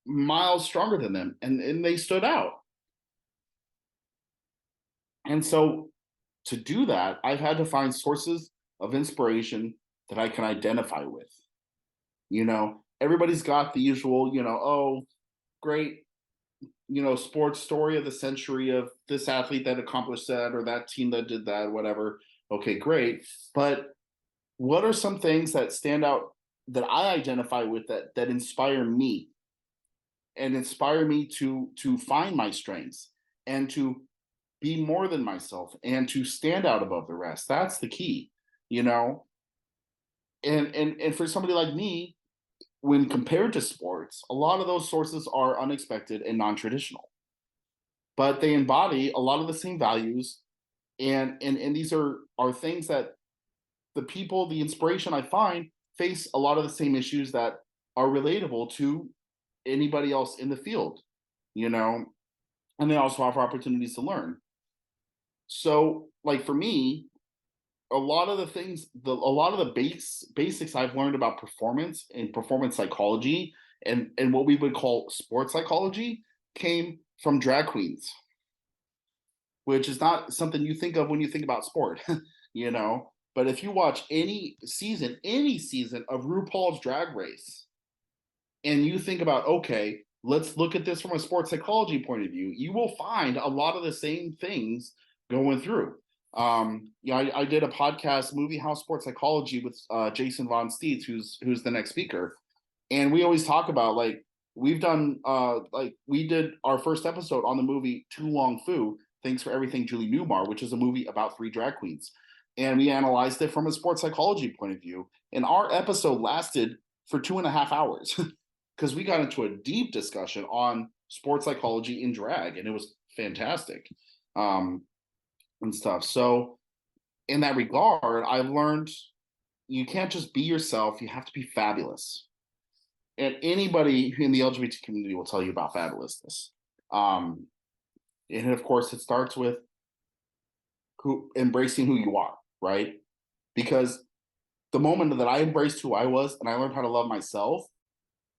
S2: miles stronger than them, and they stood out. And so to do that, I've had to find sources of inspiration that I can identify with. Everybody's got the usual, oh, great, sports story of the century of this athlete that accomplished that, or that team that did that, whatever. Okay, great. But what are some things that stand out that I identify with that inspire me, and inspire me to find my strengths and to be more than myself and to stand out above the rest? That's the key, and for somebody like me, when compared to sports, a lot of those sources are unexpected and non-traditional, but they embody a lot of the same values, and these are things that the inspiration I find face a lot of the same issues that are relatable to anybody else in the field, and they also offer opportunities to learn. So, like for me, a lot of the basics I've learned about performance and performance psychology and what we would call sports psychology came from drag queens, which is not something you think of when you think about sport, But if you watch any season of RuPaul's Drag Race, and you think about, okay, let's look at this from a sports psychology point of view, you will find a lot of the same things going through. I did a podcast, Movie House Sports Psychology, with Jason Von Steets, who's the next speaker, and we always talk about, like, we've done we did our first episode on the movie Too Long Fu, Thanks for Everything, Julie Newmar, which is a movie about 3 drag queens, and we analyzed it from a sports psychology point of view, and our episode lasted for 2.5 hours because we got into a deep discussion on sports psychology in drag, and it was fantastic. And stuff. So in that regard, I've learned you can't just be yourself, you have to be fabulous. And anybody in the LGBT community will tell you about fabulousness. And of course, it starts with embracing who you are, right? Because the moment that I embraced who I was and I learned how to love myself,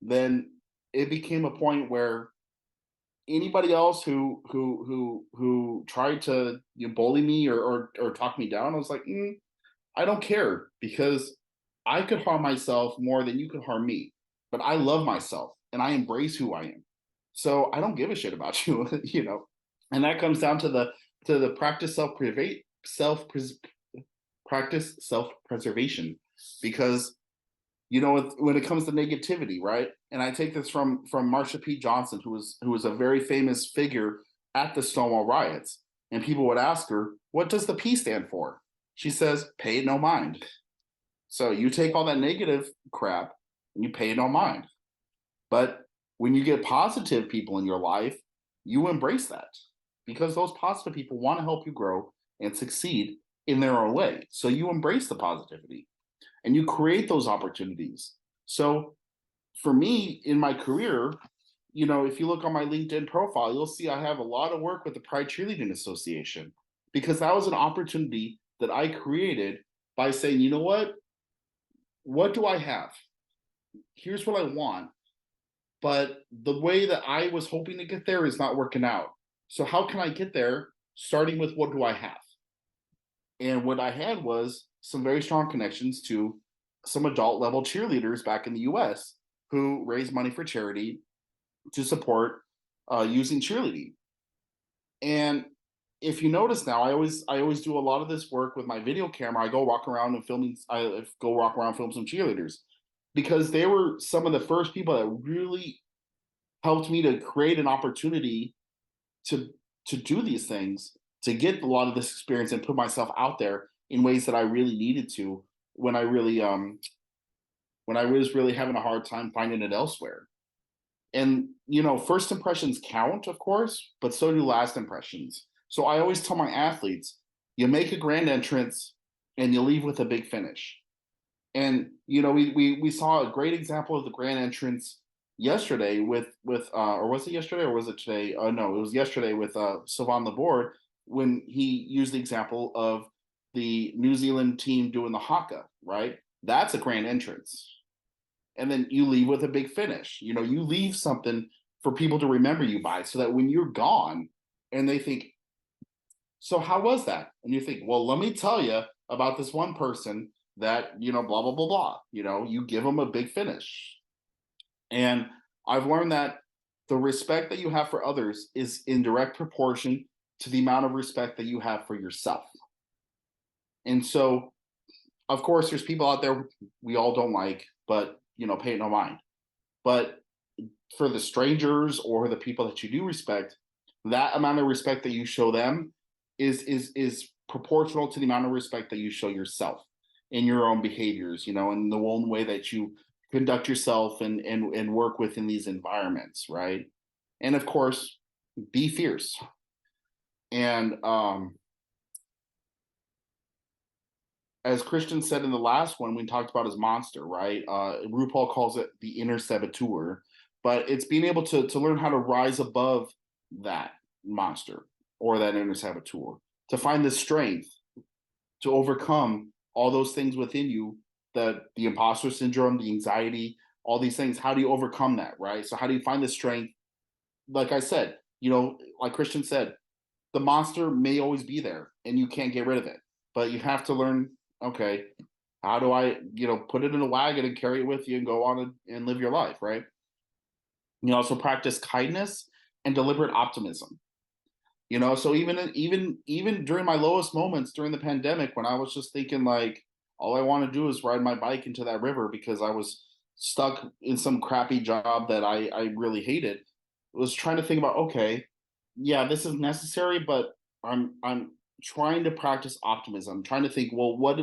S2: then it became a point where anybody else who tried to bully me or talk me down, I was like, I don't care, because I could harm myself more than you could harm me. But I love myself and I embrace who I am. So I don't give a shit about you, And that comes down to the practice practice self-preservation, because when it comes to negativity, right? And I take this from Marsha P. Johnson, who was a very famous figure at the Stonewall riots. And people would ask her, what does the P stand for? She says, pay it no mind. So you take all that negative crap and you pay it no mind. But when you get positive people in your life, you embrace that, because those positive people want to help you grow and succeed in their own way. So you embrace the positivity and you create those opportunities. So for me in my career, if you look on my LinkedIn profile, you'll see I have a lot of work with the Pride Cheerleading Association, because that was an opportunity that I created by saying, you know what do I have? Here's what I want. But the way that I was hoping to get there is not working out. So how can I get there? Starting with, what do I have? And what I had was some very strong connections to some adult level cheerleaders back in the US who raised money for charity to support using cheerleading. And if you notice now, I always do a lot of this work with my video camera. I go walk around and film some cheerleaders, because they were some of the first people that really helped me to create an opportunity to do these things, to get a lot of this experience and put myself out there in ways that I really needed to, when I was really having a hard time finding it elsewhere. And first impressions count, of course, but so do last impressions. So I always tell my athletes, you make a grand entrance and you leave with a big finish. And we saw a great example of the grand entrance yesterday with or was it yesterday or was it today? No, it was yesterday with Sylvain Laborde, when he used the example of the New Zealand team doing the haka, right? That's a grand entrance. And then you leave with a big finish. You leave something for people to remember you by, so that when you're gone and they think, so how was that? And you think, well, let me tell you about this one person that, blah, blah, blah, blah. You give them a big finish. And I've learned that the respect that you have for others is in direct proportion to the amount of respect that you have for yourself. And so, of course, there's people out there we all don't like, but, pay it no mind. But for the strangers or the people that you do respect, that amount of respect that you show them is proportional to the amount of respect that you show yourself in your own behaviors, in the one way that you conduct yourself and work within these environments, right? And of course, be fierce. And as Christian said in the last one, we talked about his monster, right? RuPaul calls it the inner saboteur, but it's being able to learn how to rise above that monster or that inner saboteur, to find the strength to overcome all those things within you, the imposter syndrome, the anxiety, all these things. How do you overcome that, right? So how do you find the strength? Like I said, like Christian said, the monster may always be there and you can't get rid of it, but you have to learn, okay, how do I, put it in a wagon and carry it with you and go on and live your life, right? You also practice kindness and deliberate optimism. So even during my lowest moments during the pandemic, when I was just thinking like, all I want to do is ride my bike into that river because I was stuck in some crappy job that I really hated, was trying to think about, okay, yeah, this is necessary, but I'm trying to practice optimism. I'm trying to think, well, what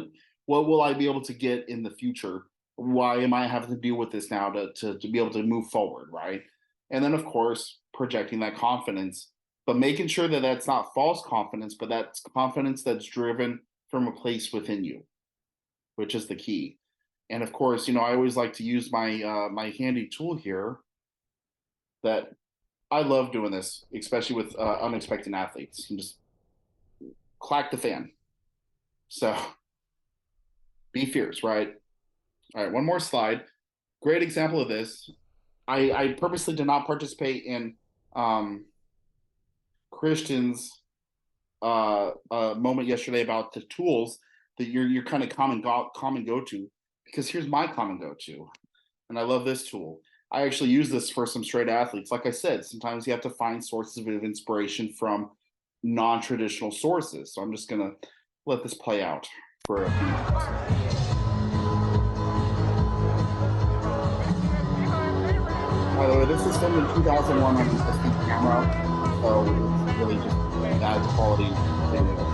S2: will I be able to get in the future? Why am I having to deal with this now to be able to move forward, right? And then, of course, projecting that confidence, but making sure that that's not false confidence, but that's confidence that's driven from a place within you, which is the key. And of course, I always like to use my my handy tool here that I love doing this, especially with unexpected athletes. You just clack the fan. So be fierce, right? All right, one more slide. Great example of this. I purposely did not participate in Christian's moment yesterday about the tools that you're kind of common go to, because here's my common go to, and I love this tool. I actually use this for some straight athletes. Like I said, sometimes you have to find sources of inspiration from non-traditional sources. So I'm just gonna let this play out for a few minutes. By the way, this is filmed in 2001 on an SD camera, so it's really just bad quality video.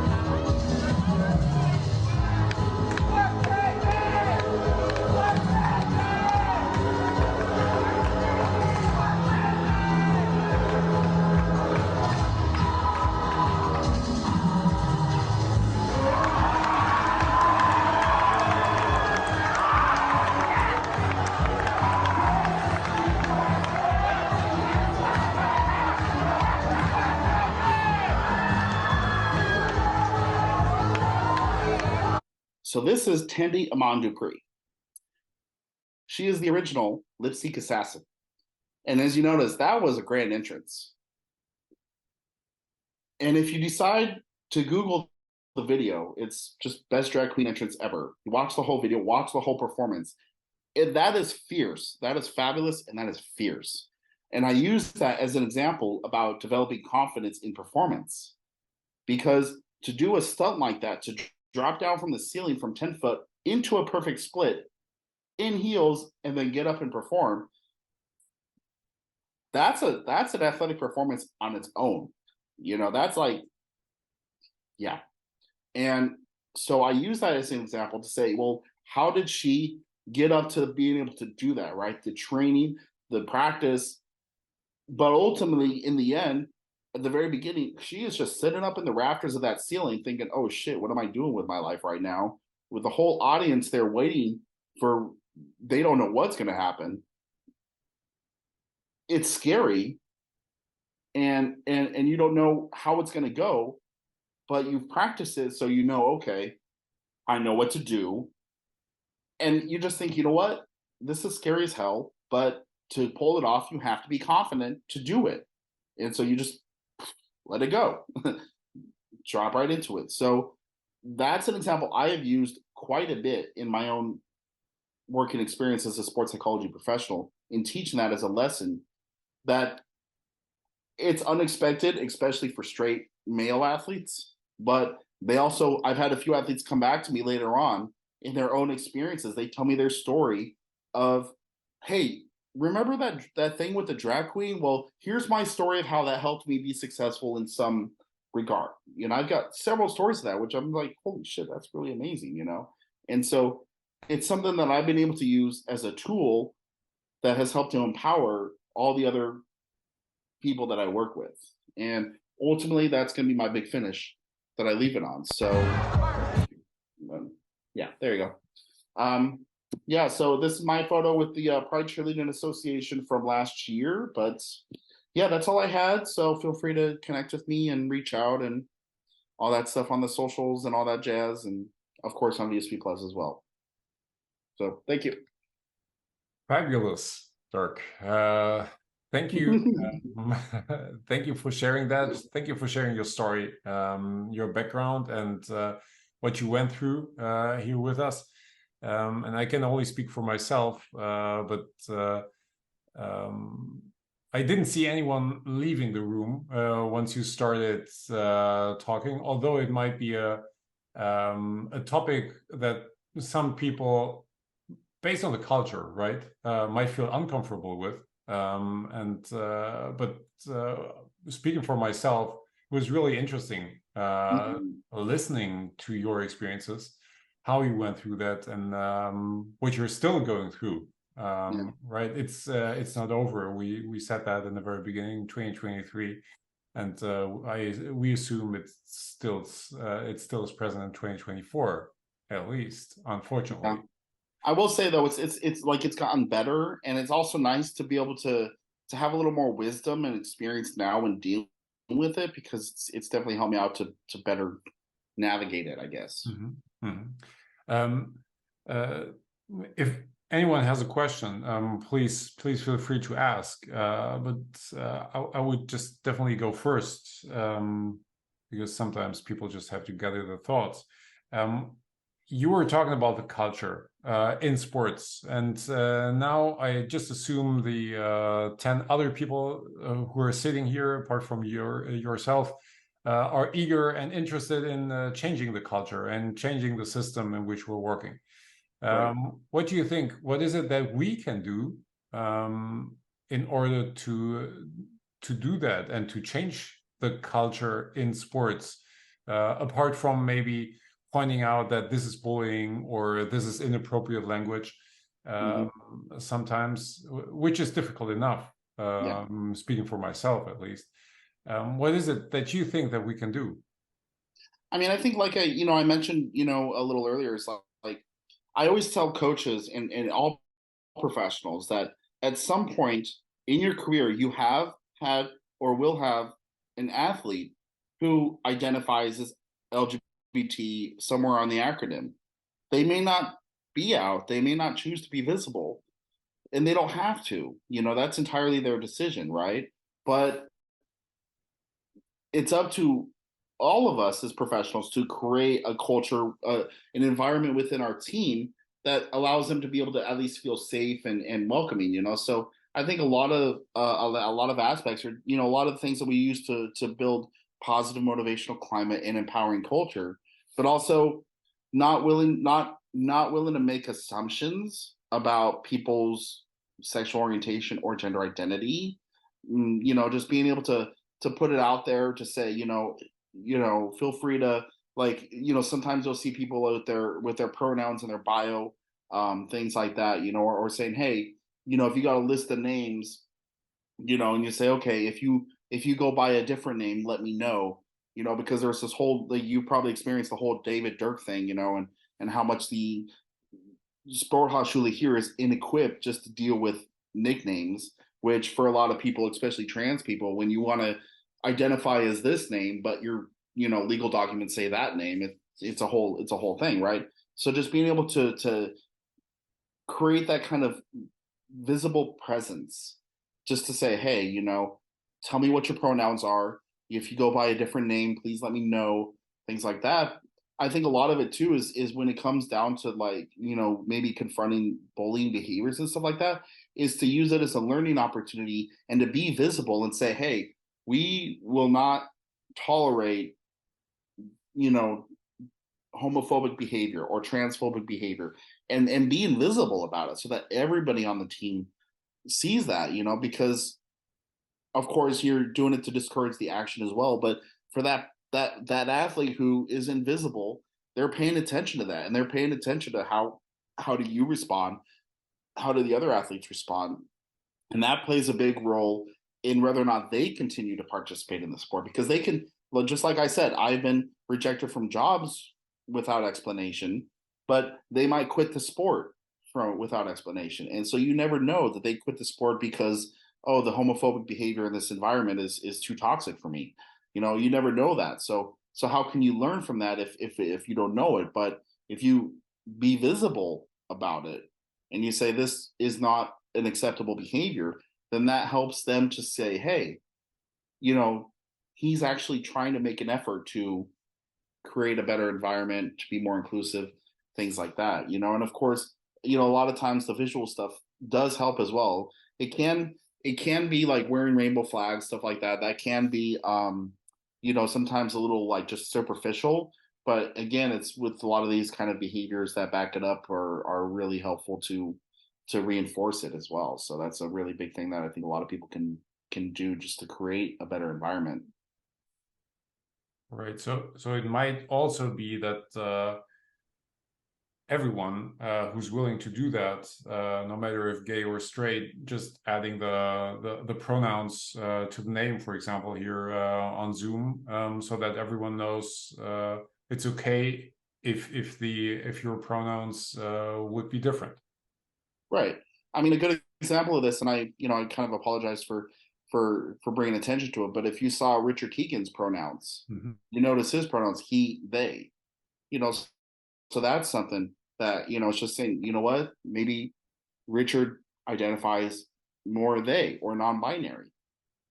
S2: So this is Tandy Amon Dupree. She is the original lip sync assassin. And as you notice, that was a grand entrance. And if you decide to Google the video, it's just best drag queen entrance ever. You watch the whole video, watch the whole performance. That is fierce. That is fabulous, and that is fierce. And I use that as an example about developing confidence in performance. Because to do a stunt like that, to drop down from the ceiling from 10 foot into a perfect split in heels and then get up and perform, that's an athletic performance on its own. You know, that's like, yeah. And so I use that as an example to say, well, how did she get up to being able to do that, right? The training, the practice, but ultimately in the end, at the very beginning, she is just sitting up in the rafters of that ceiling thinking, oh shit, what am I doing with my life right now? With the whole audience there waiting for, they don't know what's going to happen. It's scary. And you don't know how it's going to go, but you've practiced it. So you know, okay, I know what to do. And you just think, you know what? This is scary as hell, but to pull it off, you have to be confident to do it. And so you just let it go, drop right into it. So that's an example I have used quite a bit in my own working experience as a sports psychology professional, in teaching that as a lesson, that it's unexpected, especially for straight male athletes. But they also, I've had a few athletes come back to me later on in their own experiences. They tell me their story of, hey, remember that thing with the drag queen? Well, here's my story of how that helped me be successful in some regard. You know, I've got several stories of that, which I'm like, holy shit, that's really amazing, you know? And so it's something that I've been able to use as a tool that has helped to empower all the other people that I work with. And ultimately, that's going to be my big finish that I leave it on. So, yeah, there you go. Yeah, so this is my photo with the Pride Cheerleading Association from last year. But yeah, that's all I had. So feel free to connect with me and reach out and all that stuff on the socials and all that jazz. And of course on VSP Plus as well. So thank you.
S1: Fabulous, Dirk. Thank you. Thank you for sharing that. Thank you for sharing your story, your background, and what you went through here with us. And I can only speak for myself, but I didn't see anyone leaving the room once you started talking, although it might be a topic that some people, based on the culture, right, might feel uncomfortable with. But speaking for myself, it was really interesting listening to your experiences, how you went through that, and what you're still going through. Right, it's not over. We said that in the very beginning, 2023, and we assume it still is present in 2024, at least, unfortunately.
S2: Yeah. I will say though, it's like it's gotten better, and it's also nice to be able to have a little more wisdom and experience now when dealing with it, because it's definitely helped me out to better navigate it, I guess.
S1: if anyone has a question, please feel free to ask. I would just definitely go first, because sometimes people just have to gather their thoughts. You were talking about the culture in sports, and now I just assume the 10 other people who are sitting here, apart from yourself, are eager and interested in changing the culture and changing the system in which we're working.
S2: Right.
S1: What do you think? What is it that we can do in order to do that and to change the culture in sports, apart from maybe pointing out that this is bullying or this is inappropriate language, sometimes, which is difficult enough,
S2: Yeah.
S1: speaking for myself at least. What is it that you think that we can do?
S2: I mean, I think like I mentioned, a little earlier, it's like I always tell coaches and all professionals that at some point in your career, you have had or will have an athlete who identifies as LGBT somewhere on the acronym. They may not be out, they may not choose to be visible, and they don't have to. That's entirely their decision, right? But it's up to all of us as professionals to create a culture, an environment within our team that allows them to be able to at least feel safe and welcoming. So I think a lot of aspects are, a lot of things that we use to build positive motivational climate and empowering culture, but also not willing to make assumptions about people's sexual orientation or gender identity. Just being able to put it out there to say, feel free to, like, sometimes you'll see people out there with their pronouns in their bio, things like that, or saying, hey, if you got a list of names, and you say, okay, if you go by a different name, let me know, because there's this whole, like, you probably experienced the whole David Dirk thing, and how much the Sporthochschule here is inequipped just to deal with nicknames, which for a lot of people, especially trans people, when you want to identify as this name, but your legal documents say that name, it's a whole thing, right? So just being able to create that kind of visible presence, just to say, hey, tell me what your pronouns are. If you go by a different name, please let me know, things like that. I think a lot of it too is when it comes down to, like, maybe confronting bullying behaviors and stuff like that, is to use it as a learning opportunity and to be visible and say, hey, we will not tolerate, homophobic behavior or transphobic behavior, and be invisible about it so that everybody on the team sees that, because of course you're doing it to discourage the action as well, but for that athlete who is invisible, they're paying attention to that, and they're paying attention to how do you respond, how do the other athletes respond, and that plays a big role in whether or not they continue to participate in the sport, because they can, well, just like I said, I've been rejected from jobs without explanation, but they might quit the sport without explanation, and so you never know that they quit the sport because, oh, the homophobic behavior in this environment is too toxic for me. You never know that. So how can you learn from that if you don't know it? But if you be visible about it and you say this is not an acceptable behavior, then that helps them to say, hey, he's actually trying to make an effort to create a better environment, to be more inclusive, things like that. And of course, a lot of times the visual stuff does help as well. It can be like wearing rainbow flags, stuff like that. That can be, sometimes a little, like, just superficial. But again, it's with a lot of these kind of behaviors that back it up are really helpful to reinforce it as well. So that's a really big thing that I think a lot of people can do just to create a better environment.
S1: Right. So it might also be that everyone who's willing to do that, no matter if gay or straight, just adding the pronouns to the name, for example, here on Zoom, so that everyone knows it's okay if your pronouns would be different.
S2: Right. I mean, a good example of this, and I kind of apologize for bringing attention to it, but if you saw Richard Keegan's pronouns, you notice his pronouns he, they, so that's something. that, it's just saying, you know what, maybe Richard identifies more they or non-binary.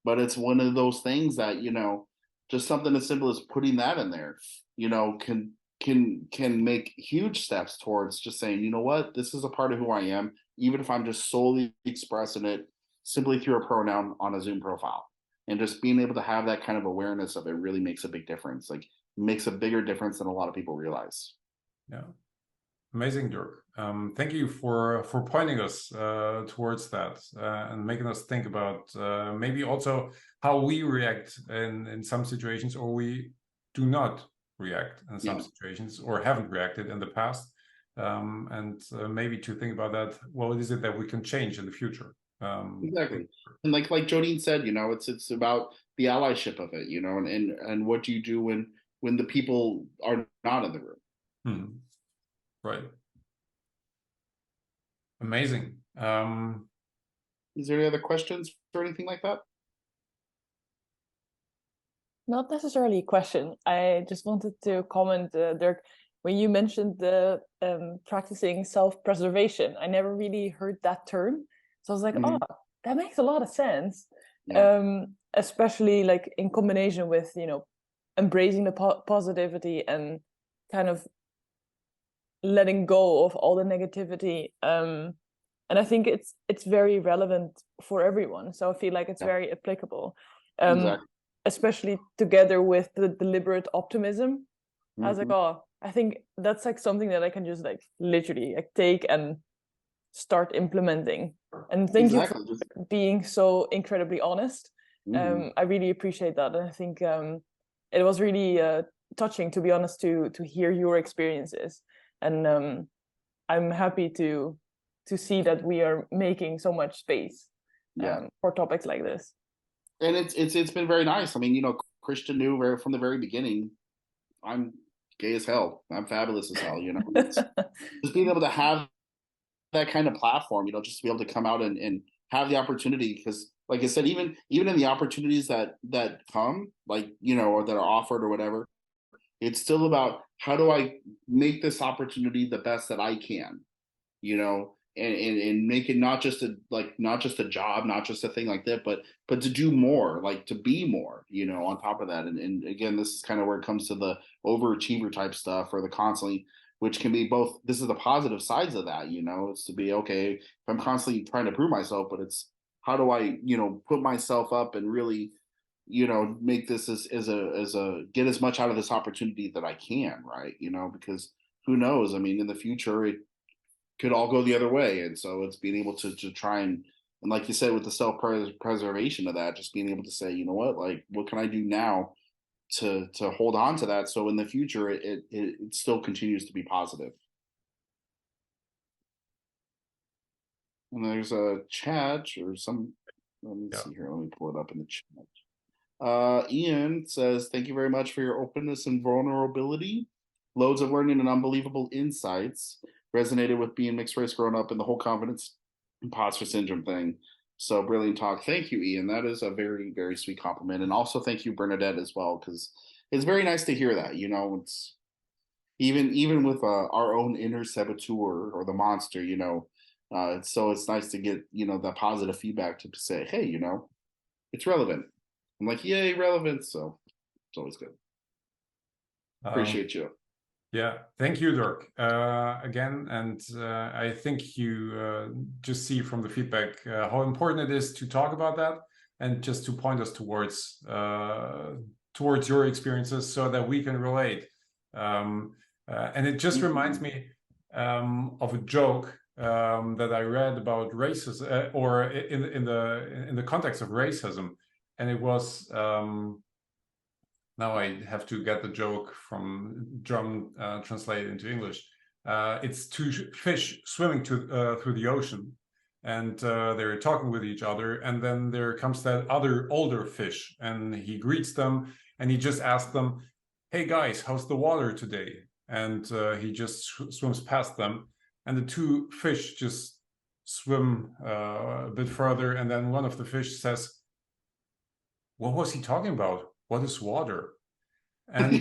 S2: But it's one of those things that, just something as simple as putting that in there, can make huge steps towards just saying, you know what, this is a part of who I am, even if I'm just solely expressing it simply through a pronoun on a Zoom profile. And just being able to have that kind of awareness of it really makes a big difference. Like, makes a bigger difference than a lot of people realize.
S1: Yeah. Amazing, Dirk. Thank you for pointing us towards that and making us think about maybe also how we react in some situations, or we do not react in some situations, or haven't reacted in the past, and maybe to think about that. What is it that we can change in the future?
S2: Exactly. And like Jodine said, it's about the allyship of it, and what do you do when the people are not in the room?
S1: Right. Amazing.
S2: Is there any other questions or anything like that?
S5: Not necessarily a question. I just wanted to comment, Dirk, when you mentioned the practicing self-preservation. I never really heard that term. So I was like, oh, that makes a lot of sense. Yeah. Especially like in combination with, embracing the positivity and kind of letting go of all the negativity. And I think it's very relevant for everyone. So I feel like it's very applicable.
S2: Exactly.
S5: Especially together with the deliberate optimism. I was like, oh, I think that's like something that I can just like literally like take and start implementing. And thank you for being so incredibly honest. I really appreciate that. And I think it was really touching, to be honest, to hear your experiences. And I'm happy to see that we are making so much space for topics like this.
S2: And it's been very nice. I mean, Christian knew from the very beginning, I'm gay as hell. I'm fabulous as hell. Just being able to have that kind of platform, just to be able to come out and have the opportunity, because, like I said, even in the opportunities that come, like, or that are offered or whatever, it's still about how do I make this opportunity the best that I can, and make it not just a job, not just a thing like that, but to do more, like to be more, on top of that. And again, this is kind of where it comes to the overachiever type stuff, or the constantly, which can be both. This is the positive sides of that, it's to be, okay, if I'm constantly trying to prove myself, but it's how do I, put myself up and really, make this as a get as much out of this opportunity that I can, right? Because who knows? I mean, in the future, it could all go the other way. And so it's being able to try and like you said, with the self-preservation of that, just being able to say, you know what, like, what can I do now to hold on to that, so in the future it still continues to be positive. And there's a chat or some, let me see here, let me pull it up in the chat. Ian says, thank you very much for your openness and vulnerability. Loads of learning and unbelievable insights. Resonated with being mixed race growing up and the whole confidence imposter syndrome thing. So brilliant talk. Thank you, Ian. That is a very, very sweet compliment. And also thank you, Bernadette, as well, because it's very nice to hear that. It's even with our own inner saboteur or the monster, so it's nice to get, that positive feedback to say, hey, it's relevant. I'm like, yay, relevant. So it's always good. Appreciate you.
S1: Yeah, thank you, Dirk, again. And I think you just see from the feedback how important it is to talk about that, and just to point us towards your experiences so that we can relate. And it just reminds me of a joke that I read about racism, or in the context of racism, and it was. Now I have to get the joke from German translated into English. It's two fish swimming through the ocean, and they're talking with each other. And then there comes that other older fish, and he greets them, and he just asks them, "Hey guys, how's the water today?" And he just swims past them, and the two fish just swim a bit further, and then one of the fish says, "What was he talking about? What is water?" And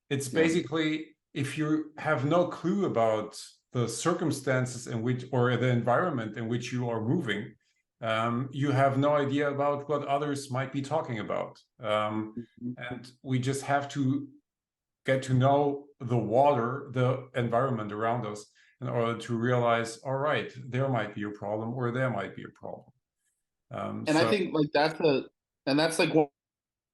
S1: it's basically, if you have no clue about the circumstances in which, or the environment in which you are moving, you have no idea about what others might be talking about. And we just have to get to know the water, the environment around us, in order to realize, all right, there might be a problem, or there might be a problem.
S2: And I think like that's like one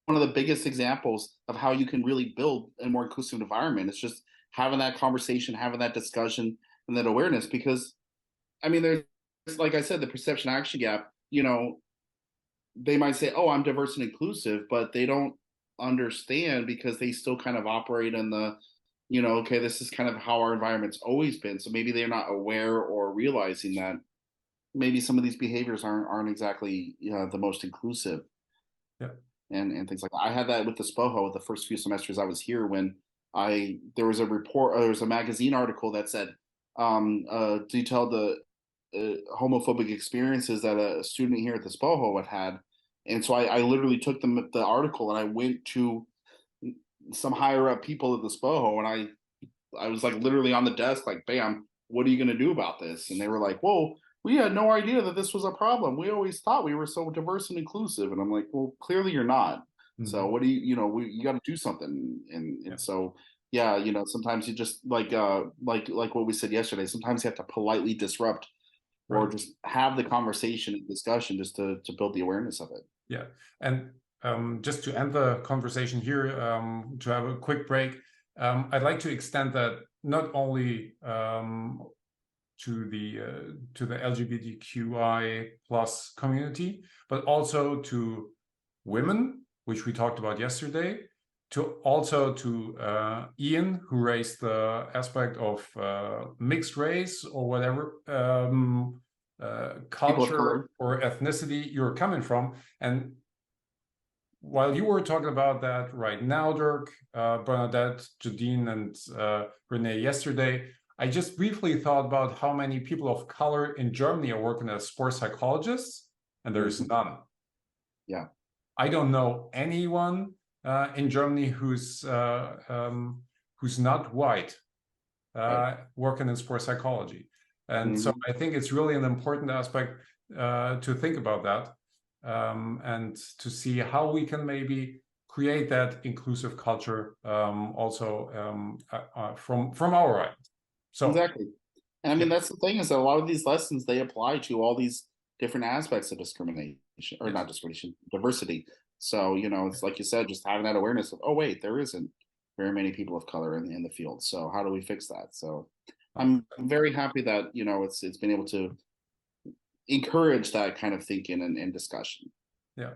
S2: of the biggest examples of how you can really build a more inclusive environment. It's just having that conversation, having that discussion, and that awareness. Because, I mean, there's, like I said, the perception action gap. You know, they might say, "Oh, I'm diverse and inclusive," but they don't understand because they still kind of operate in the, you know, okay, this is kind of how our environment's always been. So maybe they're not aware or realizing that maybe some of these behaviors aren't exactly, you know, the most inclusive.
S1: Yeah.
S2: And things like that. I had that with the SPOHO the first few semesters I was here, when there was a report, there was a magazine article that said, detailed the homophobic experiences that a student here at the SPOHO had. And so I literally took the article and I went to some higher up people at the SPOHO, and I was like literally on the desk, like, bam, what are you going to do about this? And they were like, whoa, we had no idea that this was a problem. We always thought we were so diverse and inclusive. And I'm like, well, clearly you're not. So what do you you got to do something. And so, yeah, you know, sometimes you just like what we said yesterday, sometimes you have to politely disrupt or just have the conversation and discussion just to build the awareness of it.
S1: Yeah. And just to end the conversation here, to have a quick break, I'd like to extend that not only to the LGBTQI plus community, but also to women, which we talked about yesterday, also to Ian, who raised the aspect of mixed race or whatever culture or ethnicity you're coming from. And while you were talking about that right now, Dirk, Bernadette, Jadine, and Renee yesterday, I just briefly thought about how many people of color in Germany are working as sports psychologists, and there's none.
S2: Yeah.
S1: I don't know anyone in Germany who's not white working in sports psychology. And so I think it's really an important aspect to think about that, and to see how we can maybe create that inclusive culture also from our end. So
S2: exactly. And I mean, that's the thing, is that a lot of these lessons, they apply to all these different aspects of discrimination, or not discrimination, diversity. So, you know, it's like you said, just having that awareness of, oh, wait, there isn't very many people of color in the field. So how do we fix that? So I'm very happy that, you know, it's been able to encourage that kind of thinking and discussion.
S1: Yeah.